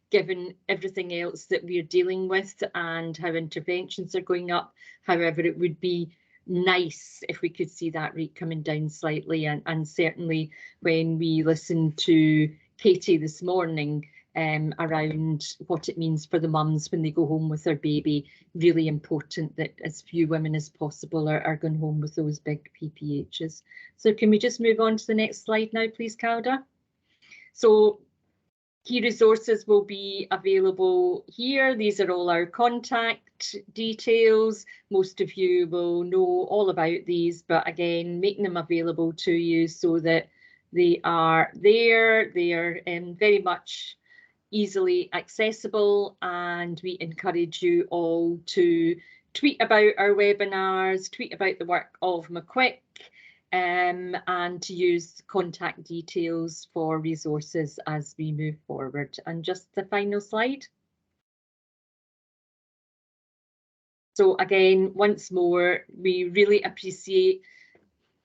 given everything else that we're dealing with and how interventions are going up. However, it would be nice if we could see that rate coming down slightly, and certainly when we listened to Katie this morning, around what it means for the mums when they go home with their baby, really important that as few women as possible are going home with those big PPHs. So can we just move on to the next slide now, please, Calda? So key resources will be available here. These are all our contact details. Most of you will know all about these, but again, making them available to you so that they are there. They are very much easily accessible, and we encourage you all to tweet about our webinars, tweet about the work of MCQIC, and to use contact details for resources as we move forward. And just the final slide. So again, once more, we really appreciate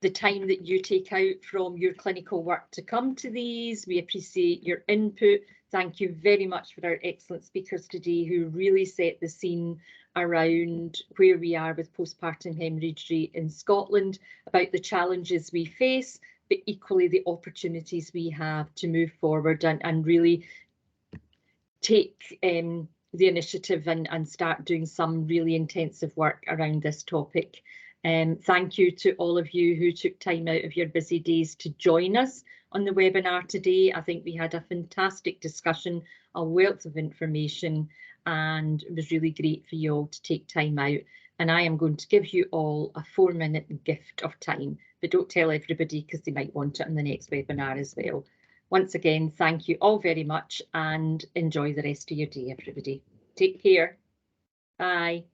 the time that you take out from your clinical work to come to these. We appreciate your input. Thank you very much for our excellent speakers today, who really set the scene around where we are with postpartum hemorrhage in Scotland, about the challenges we face, but equally the opportunities we have to move forward and really take the initiative and start doing some really intensive work around this topic. Thank you to all of you who took time out of your busy days to join us on the webinar today. I think we had a fantastic discussion, a wealth of information, and it was really great for you all to take time out. And I am going to give you all a 4-minute gift of time, but don't tell everybody because they might want it on the next webinar as well. Once again, thank you all very much and enjoy the rest of your day, everybody. Take care. Bye.